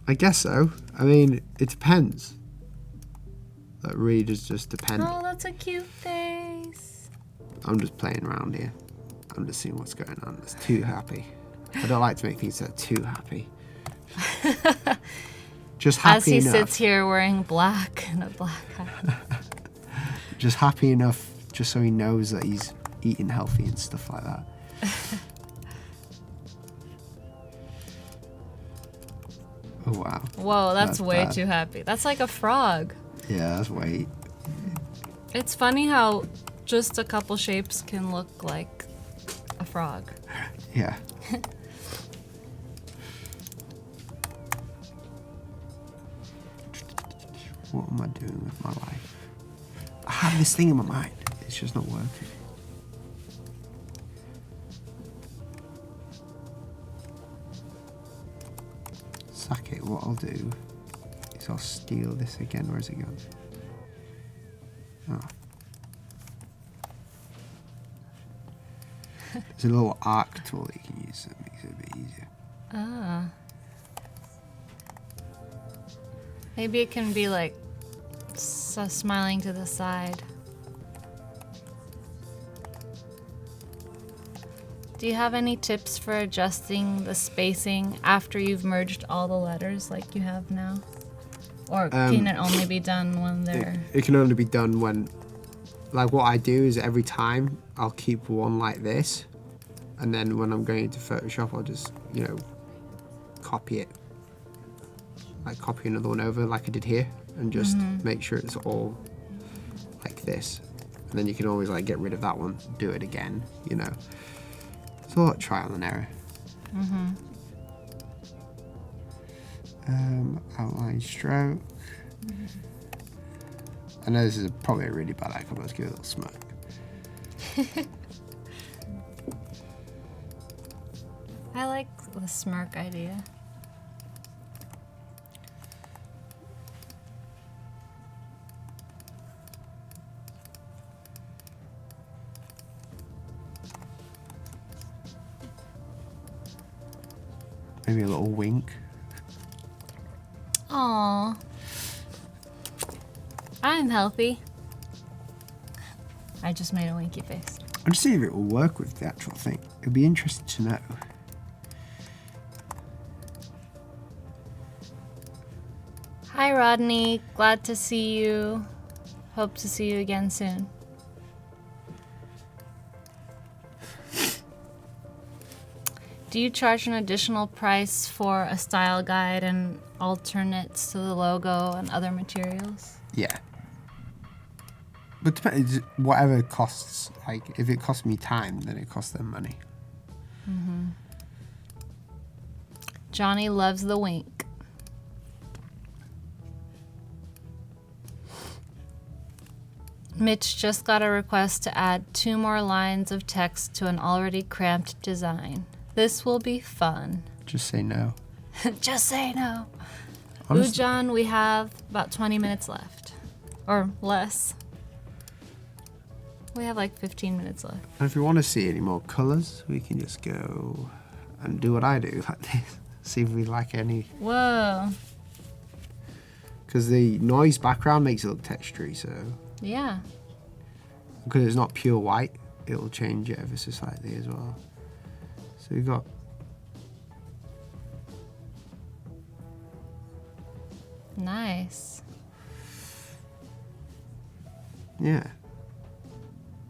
I guess so. I mean, it depends. That really does just depend. Oh, that's a cute face. I'm just playing around here. I'm just seeing what's going on. It's too happy. I don't like to make things that are too happy. Just happy As he enough. sits here wearing black and a black hat. Just happy enough, just so he knows that he's eating healthy and stuff like that. Oh wow. Whoa, that's way bad. too happy. That's like a frog. Yeah, that's weight. It's funny how just a couple shapes can look like a frog. Yeah. What am I doing with my life? I have this thing in my mind. It's just not working. Suck it. What I'll do is I'll steal this again. Where's it gone? Oh. There's a little arc tool that you can use that makes it a bit easier. Ah. Maybe it can be like smiling to the side. Do you have any tips for adjusting the spacing after you've merged all the letters like you have now? Or can it only be done when they're... It can only be done when, like what I do is every time I'll keep one like this, and then when I'm going into Photoshop I'll just, you know, copy it. Like copy another one over like I did here, and just make sure it's all like this. And then you can always like get rid of that one, do it again, you know. It's a lot of trial and error. Outline stroke. I know this is probably a really bad icon, but let's give it a little smirk. I like the smirk idea. Maybe a little wink. Aww. I'm healthy. I just made a winky face. I'm just seeing if it will work with the actual thing. It'd be interesting to know. Hi, Rodney. Glad to see you. Hope to see you again soon. Do you charge an additional price for a style guide and alternates to the logo and other materials? Yeah. But depends, whatever it costs, like if it costs me time, then it costs them money. Johnny loves the wink. Mitch just got a request to add 2 more lines of text to an already cramped design. This will be fun. Just say no. Just say no. Honestly, Ujan, we have about 20 minutes left. Or less. We have like 15 minutes left. and if you want to see any more colours, we can just go and do what I do, like this. See if we like any. Whoa. Because the noise background makes it look textury, so. Yeah. Because it's not pure white, it'll change it ever so slightly as well. So we've got. Nice. Yeah.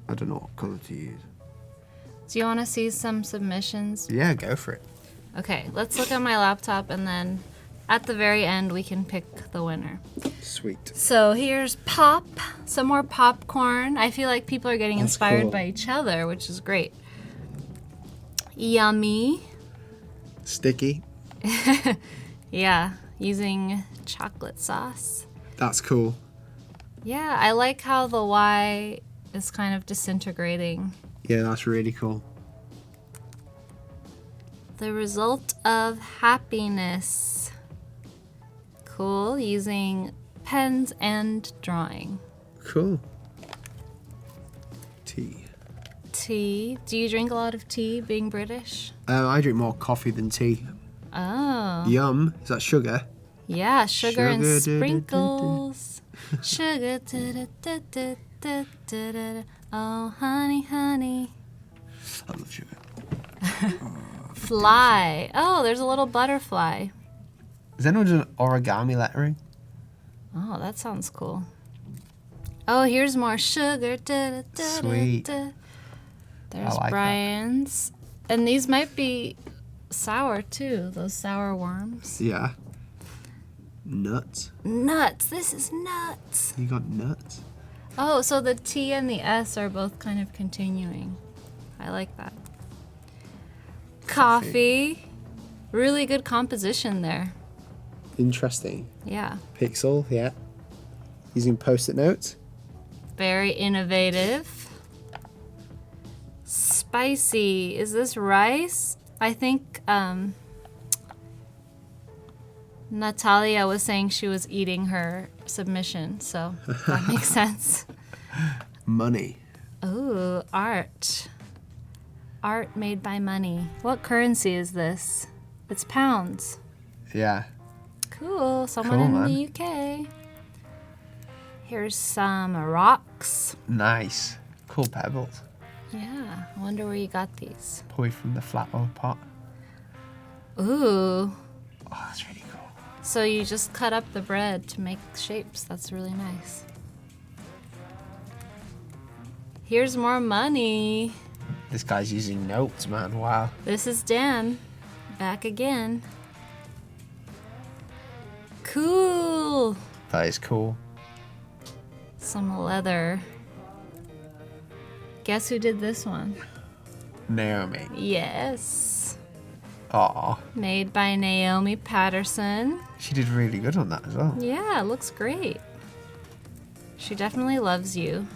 I don't know what colour to use. Do you want to see some submissions? Yeah, go for it. Okay, let's look at my laptop and then at the very end we can pick the winner. Sweet. So here's pop, some more popcorn. I feel like people are getting That's inspired cool. by each other, which is great. Yummy. Sticky. Yeah, using chocolate sauce. That's cool. Yeah, I like how the Y is kind of disintegrating. Yeah, that's really cool. The result of happiness. Cool, using pens and drawing. Cool. Tea. Tea. Do you drink a lot of tea, being British? I drink more coffee than tea. Oh. Yum. Is that sugar? Yeah, sugar and Sugar, sprinkles. Sugar. Da-da-da-da-da-da-da. Oh, honey, honey. I love sugar. Fly. Oh, there's a little butterfly. Has anyone done origami lettering? Oh, that sounds cool. Oh, here's more sugar. Sweet. There's I like Brian's. And these might be sour too, those sour worms. Yeah. Nuts. Nuts. This is nuts. You got nuts. Oh, so the T and the S are both kind of continuing. I like that. Coffee. Really good composition there. Interesting. Yeah. Pixel, yeah. Using post-it notes. Very innovative. Spicy. Is this rice? I think Natalia was saying she was eating her submission, so that makes sense. Money. Ooh, art. Art made by money. What currency is this? It's pounds. Yeah. Cool. Someone Cool, in man. the UK. Here's some rocks. Nice. Cool pebbles. Yeah. I wonder where you got these. Probably from the flat earth pot. Ooh. Oh, that's really cool. So you just cut up the bread to make shapes. That's really nice. Here's more money. This guy's using notes, man. Wow. This is Dan. Back again. Cool. That is cool. Some leather. Guess who did this one? Naomi. Yes. Aw. Made by Naomi Paterson. She did really good on that as well. Yeah, it looks great. She definitely loves you.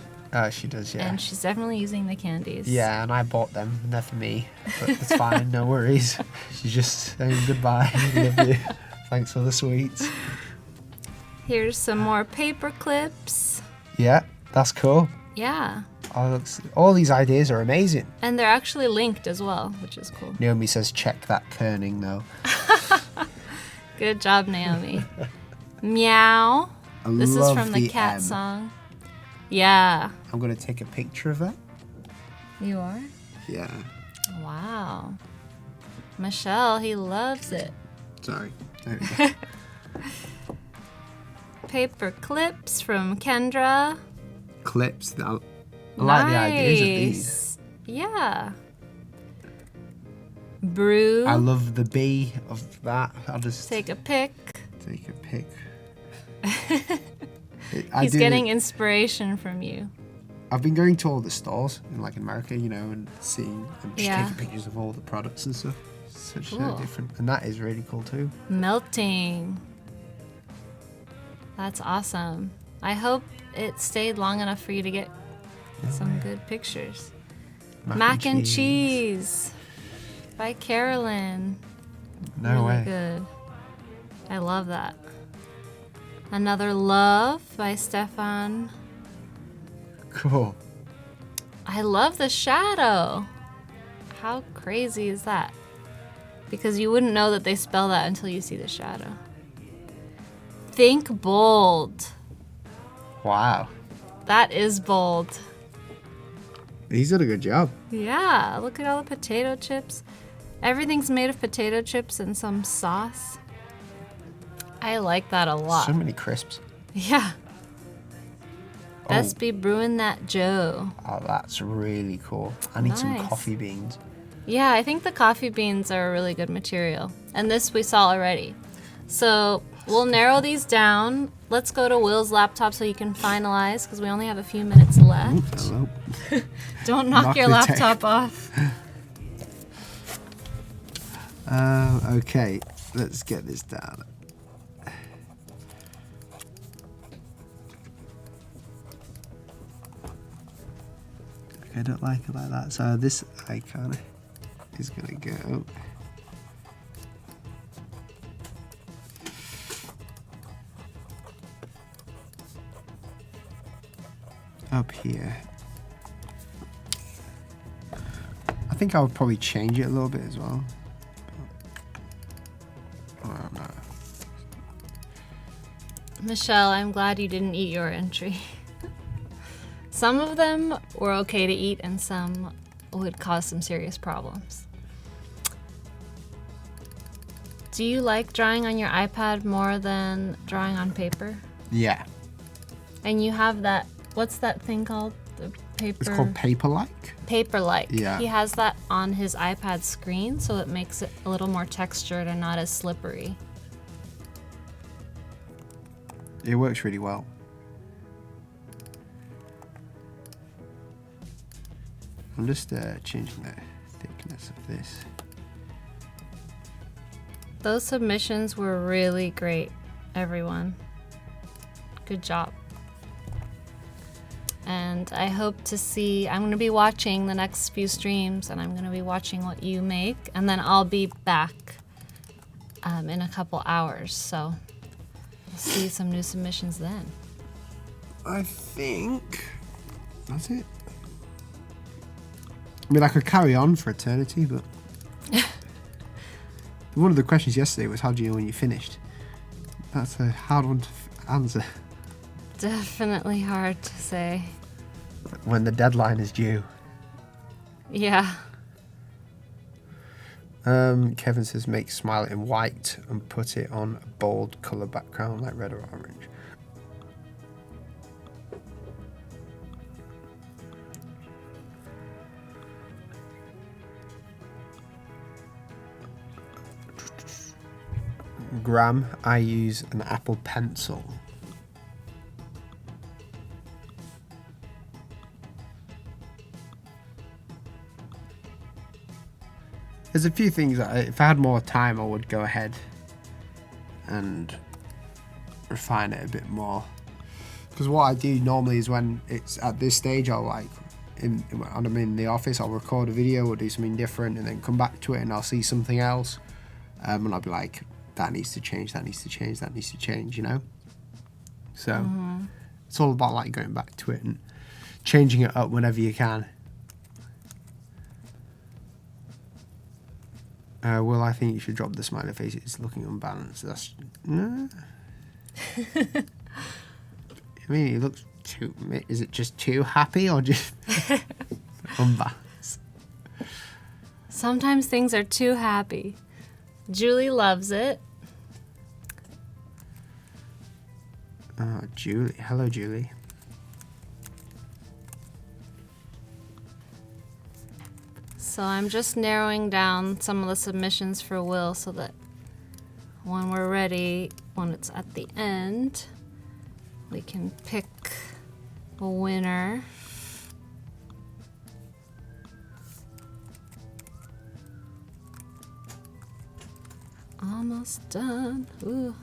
She does, yeah. And she's definitely using the candies. Yeah, and I bought them. They're for me. But it's fine, no worries. She's just saying goodbye. Love you. Thanks for the sweets. Here's some more paper clips. Yeah, that's cool. Yeah. Oh, all these ideas are amazing. And they're actually linked as well, which is cool. Naomi says check that kerning though. Good job, Naomi. Meow. This is love from the cat M. song. Yeah. I'm going to take a picture of that. You are? Yeah. Wow. Michelle, he loves it. Sorry. There we go. Paper clips from Kendra. Clips. I like the ideas of these. Yeah. Brew. I love the B of that. I'll just Take a pic. take a pic. He's getting inspiration from you. I've been going to all the stores in like America, you know, and seeing and just Yeah. taking pictures of all the products and stuff. Such Cool. different, and that is really cool too. Melting. That's awesome. I hope it stayed long enough for you to get some good pictures. Mac and cheese by Carolyn. No Really way. good. I love that. Another Love by Stefan. Cool. I love the shadow. How crazy is that? Because you wouldn't know that they spell that until you see the shadow. Think bold. Wow. That is bold. He's done a good job. Yeah, look at all the potato chips. Everything's made of potato chips and some sauce. I like that a lot. So many crisps. Yeah. Oh. Best be brewing that Joe. Oh, that's really cool. I need some Nice. coffee beans. Yeah, I think the coffee beans are a really good material. And this we saw already. So we'll narrow these down. Let's go to Will's laptop so you can finalize because we only have a few minutes left. Hello. Don't knock your the laptop off. Okay, let's get this down. I don't like it like that. So this icon is gonna go up here. I think I would probably change it a little bit as well. I don't know. Michelle, I'm glad you didn't eat your entry. Some of them were okay to eat and some would cause some serious problems. Do you like drawing on your iPad more than drawing on paper? Yeah, And you have that, what's that thing called? The paper. it's called paper-like. Paper-like. Yeah. He has that on his iPad screen, so it makes it a little more textured and not as slippery. It works really well. I'm just changing the thickness of this. Those submissions were really great, everyone. Good job. And I hope to see, I'm going to be watching the next few streams, and I'm going to be watching what you make, and then I'll be back in a couple hours, so we'll see some new submissions then. I think that's it. I mean, I could carry on for eternity, but one of the questions yesterday was, how do you know when you finished? That's a hard one to answer. Definitely hard to say. When the deadline is due. Yeah. Kevin says make smile in white and put it on a bold colour background like red or orange. Graham, I use an Apple Pencil. There's a few things that if I had more time, I would go ahead and refine it a bit more. Because what I do normally is when it's at this stage, I'll like, when I'm in the office, I'll record a video or do something different and then come back to it and I'll see something else. And I'll be like, that needs to change, that needs to change, that needs to change, you know? So it's all about like going back to it and changing it up whenever you can. Well, I think you should drop the smiley face. It's looking unbalanced. That's no. I mean, it looks too. Is it just too happy or just unbalanced? Sometimes things are too happy. Julie loves it. Oh, Julie. Hello, Julie. So I'm just narrowing down some of the submissions for Will so that when we're ready, when it's at the end, we can pick a winner. Almost done. Ooh.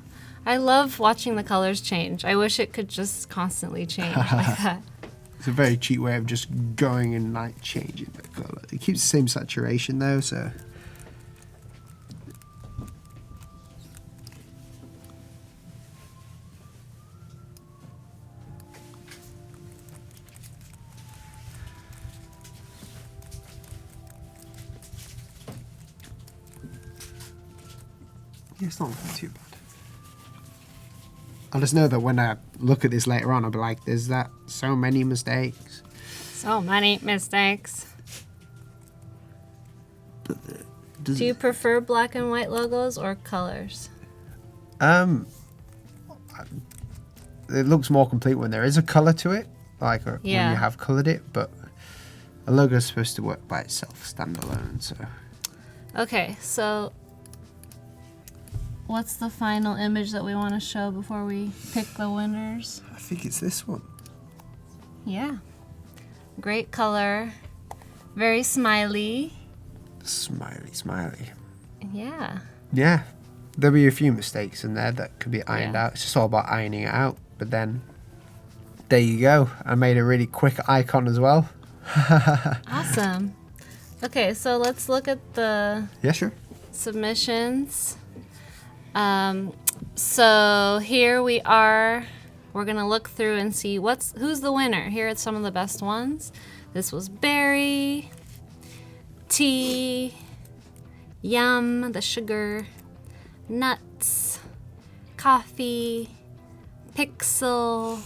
I love watching the colors change. I wish it could just constantly change like that. It's a very cheap way of just going and like changing the colour. It keeps the same saturation though, so. Yeah, it's not looking too bad. I just know that when I look at this later on, I'll be like, there's that so many mistakes. So many mistakes. Do you prefer black and white logos or colors? It looks more complete when there is a color to it, like when you have colored it, but a logo is supposed to work by itself, standalone, so. Okay, so what's the final image that we want to show before we pick the winners? I think it's this one. Yeah. Great color. Very smiley. Smiley, smiley. Yeah. Yeah. There'll be a few mistakes in there that could be ironed out. It's just all about ironing it out. But then, there you go. I made a really quick icon as well. Awesome. Okay, so let's look at the submissions. So here we are. We're gonna look through and see who's the winner. Here are some of the best ones. This was berry, tea, yum, the sugar, nuts, coffee, pixel,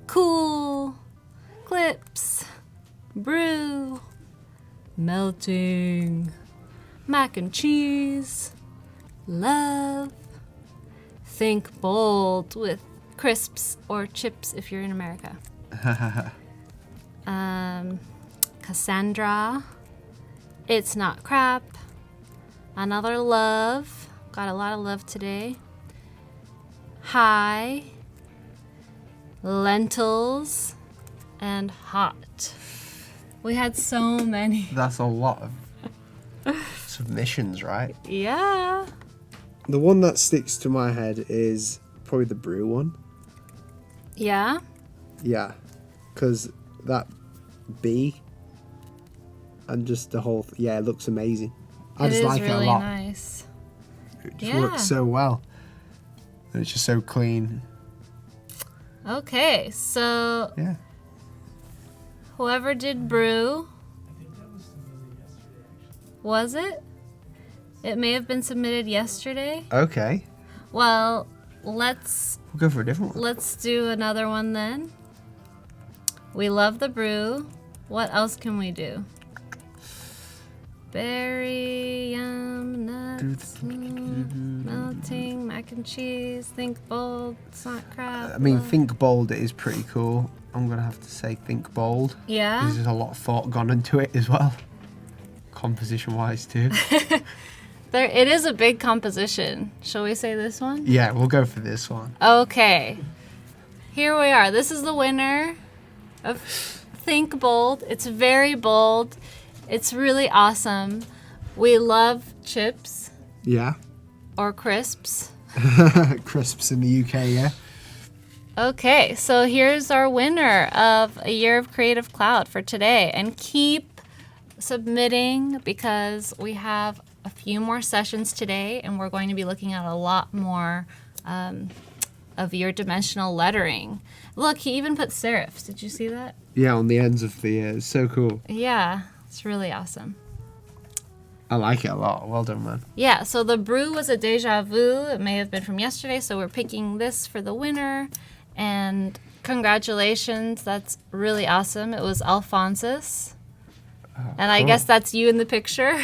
cool, clips, brew, melting, mac and cheese, love, think bold with crisps or chips if you're in America. Cassandra, it's not crap, another love, got a lot of love today. Hi, lentils, and hot. We had so many. That's a lot of submissions, right? Yeah. The one that sticks to my head is probably the brew one. Yeah? Yeah, because that bee and just the whole, yeah, it looks amazing. I just like really it a lot. Nice. It just works so well. And it's just so clean. Okay, so Yeah. whoever did brew, was it? It may have been submitted yesterday. Okay. Well, We'll go for a different one. let's do another one then. We love the brew. What else can we do? Berry, yum, nuts, melting, mac and cheese, think bold, it's not crap. I mean, think bold is pretty cool. I'm going to have to say think bold. Yeah? There's a lot of thought gone into it as well. Composition-wise too. It is a big composition. Shall we say this one? Yeah, we'll go for this one. Okay. Here we are. This is the winner of Think Bold. It's very bold. It's really awesome. We love chips Yeah. or crisps. Crisps in the UK, yeah. Okay, so here's our winner of a year of Creative Cloud for today. And keep submitting because we have a few more sessions today and we're going to be looking at a lot more of your dimensional lettering. Look, he even put serifs. Did you see that? Yeah, on the ends of the, it's so cool. Yeah, it's really awesome. I like it a lot. Well done, man. Yeah, so the brew was a deja vu. It may have been from yesterday, so we're picking this for the winner. And congratulations, that's really awesome. It was Alphonsus. And I cool. guess that's you in the picture.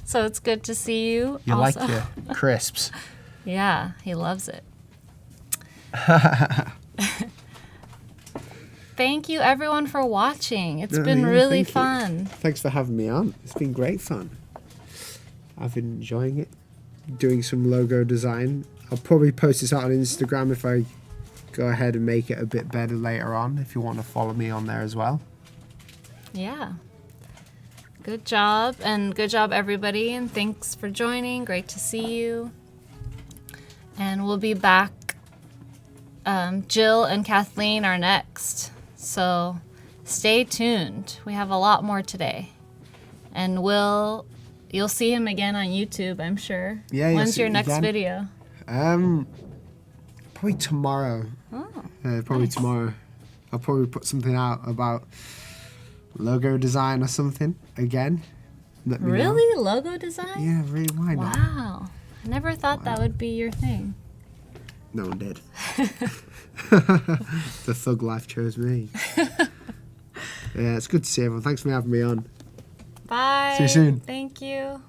So it's good to see you. You also. like your crisps. Yeah, he loves it. Thank you everyone for watching. It's been really fun. Thanks for having me on. It's been great fun. I've been enjoying it. Doing some logo design. I'll probably post this out on Instagram if I go ahead and make it a bit better later on, if you want to follow me on there as well. Yeah. Good job, and good job everybody, and thanks for joining. Great to see you. And we'll be back. Jill and Kathleen are next, so stay tuned. We have a lot more today. And you'll see him again on YouTube, I'm sure. Yeah, When's your next video? Probably tomorrow. Oh, Probably nice. tomorrow. I'll probably put something out about logo design or something again. Let me know. Really? Logo design? Yeah, really. Why not? Wow. I never thought that would be your thing. No one did. The thug life chose me. Yeah, it's good to see everyone. Thanks for having me on. Bye. See you soon. Thank you.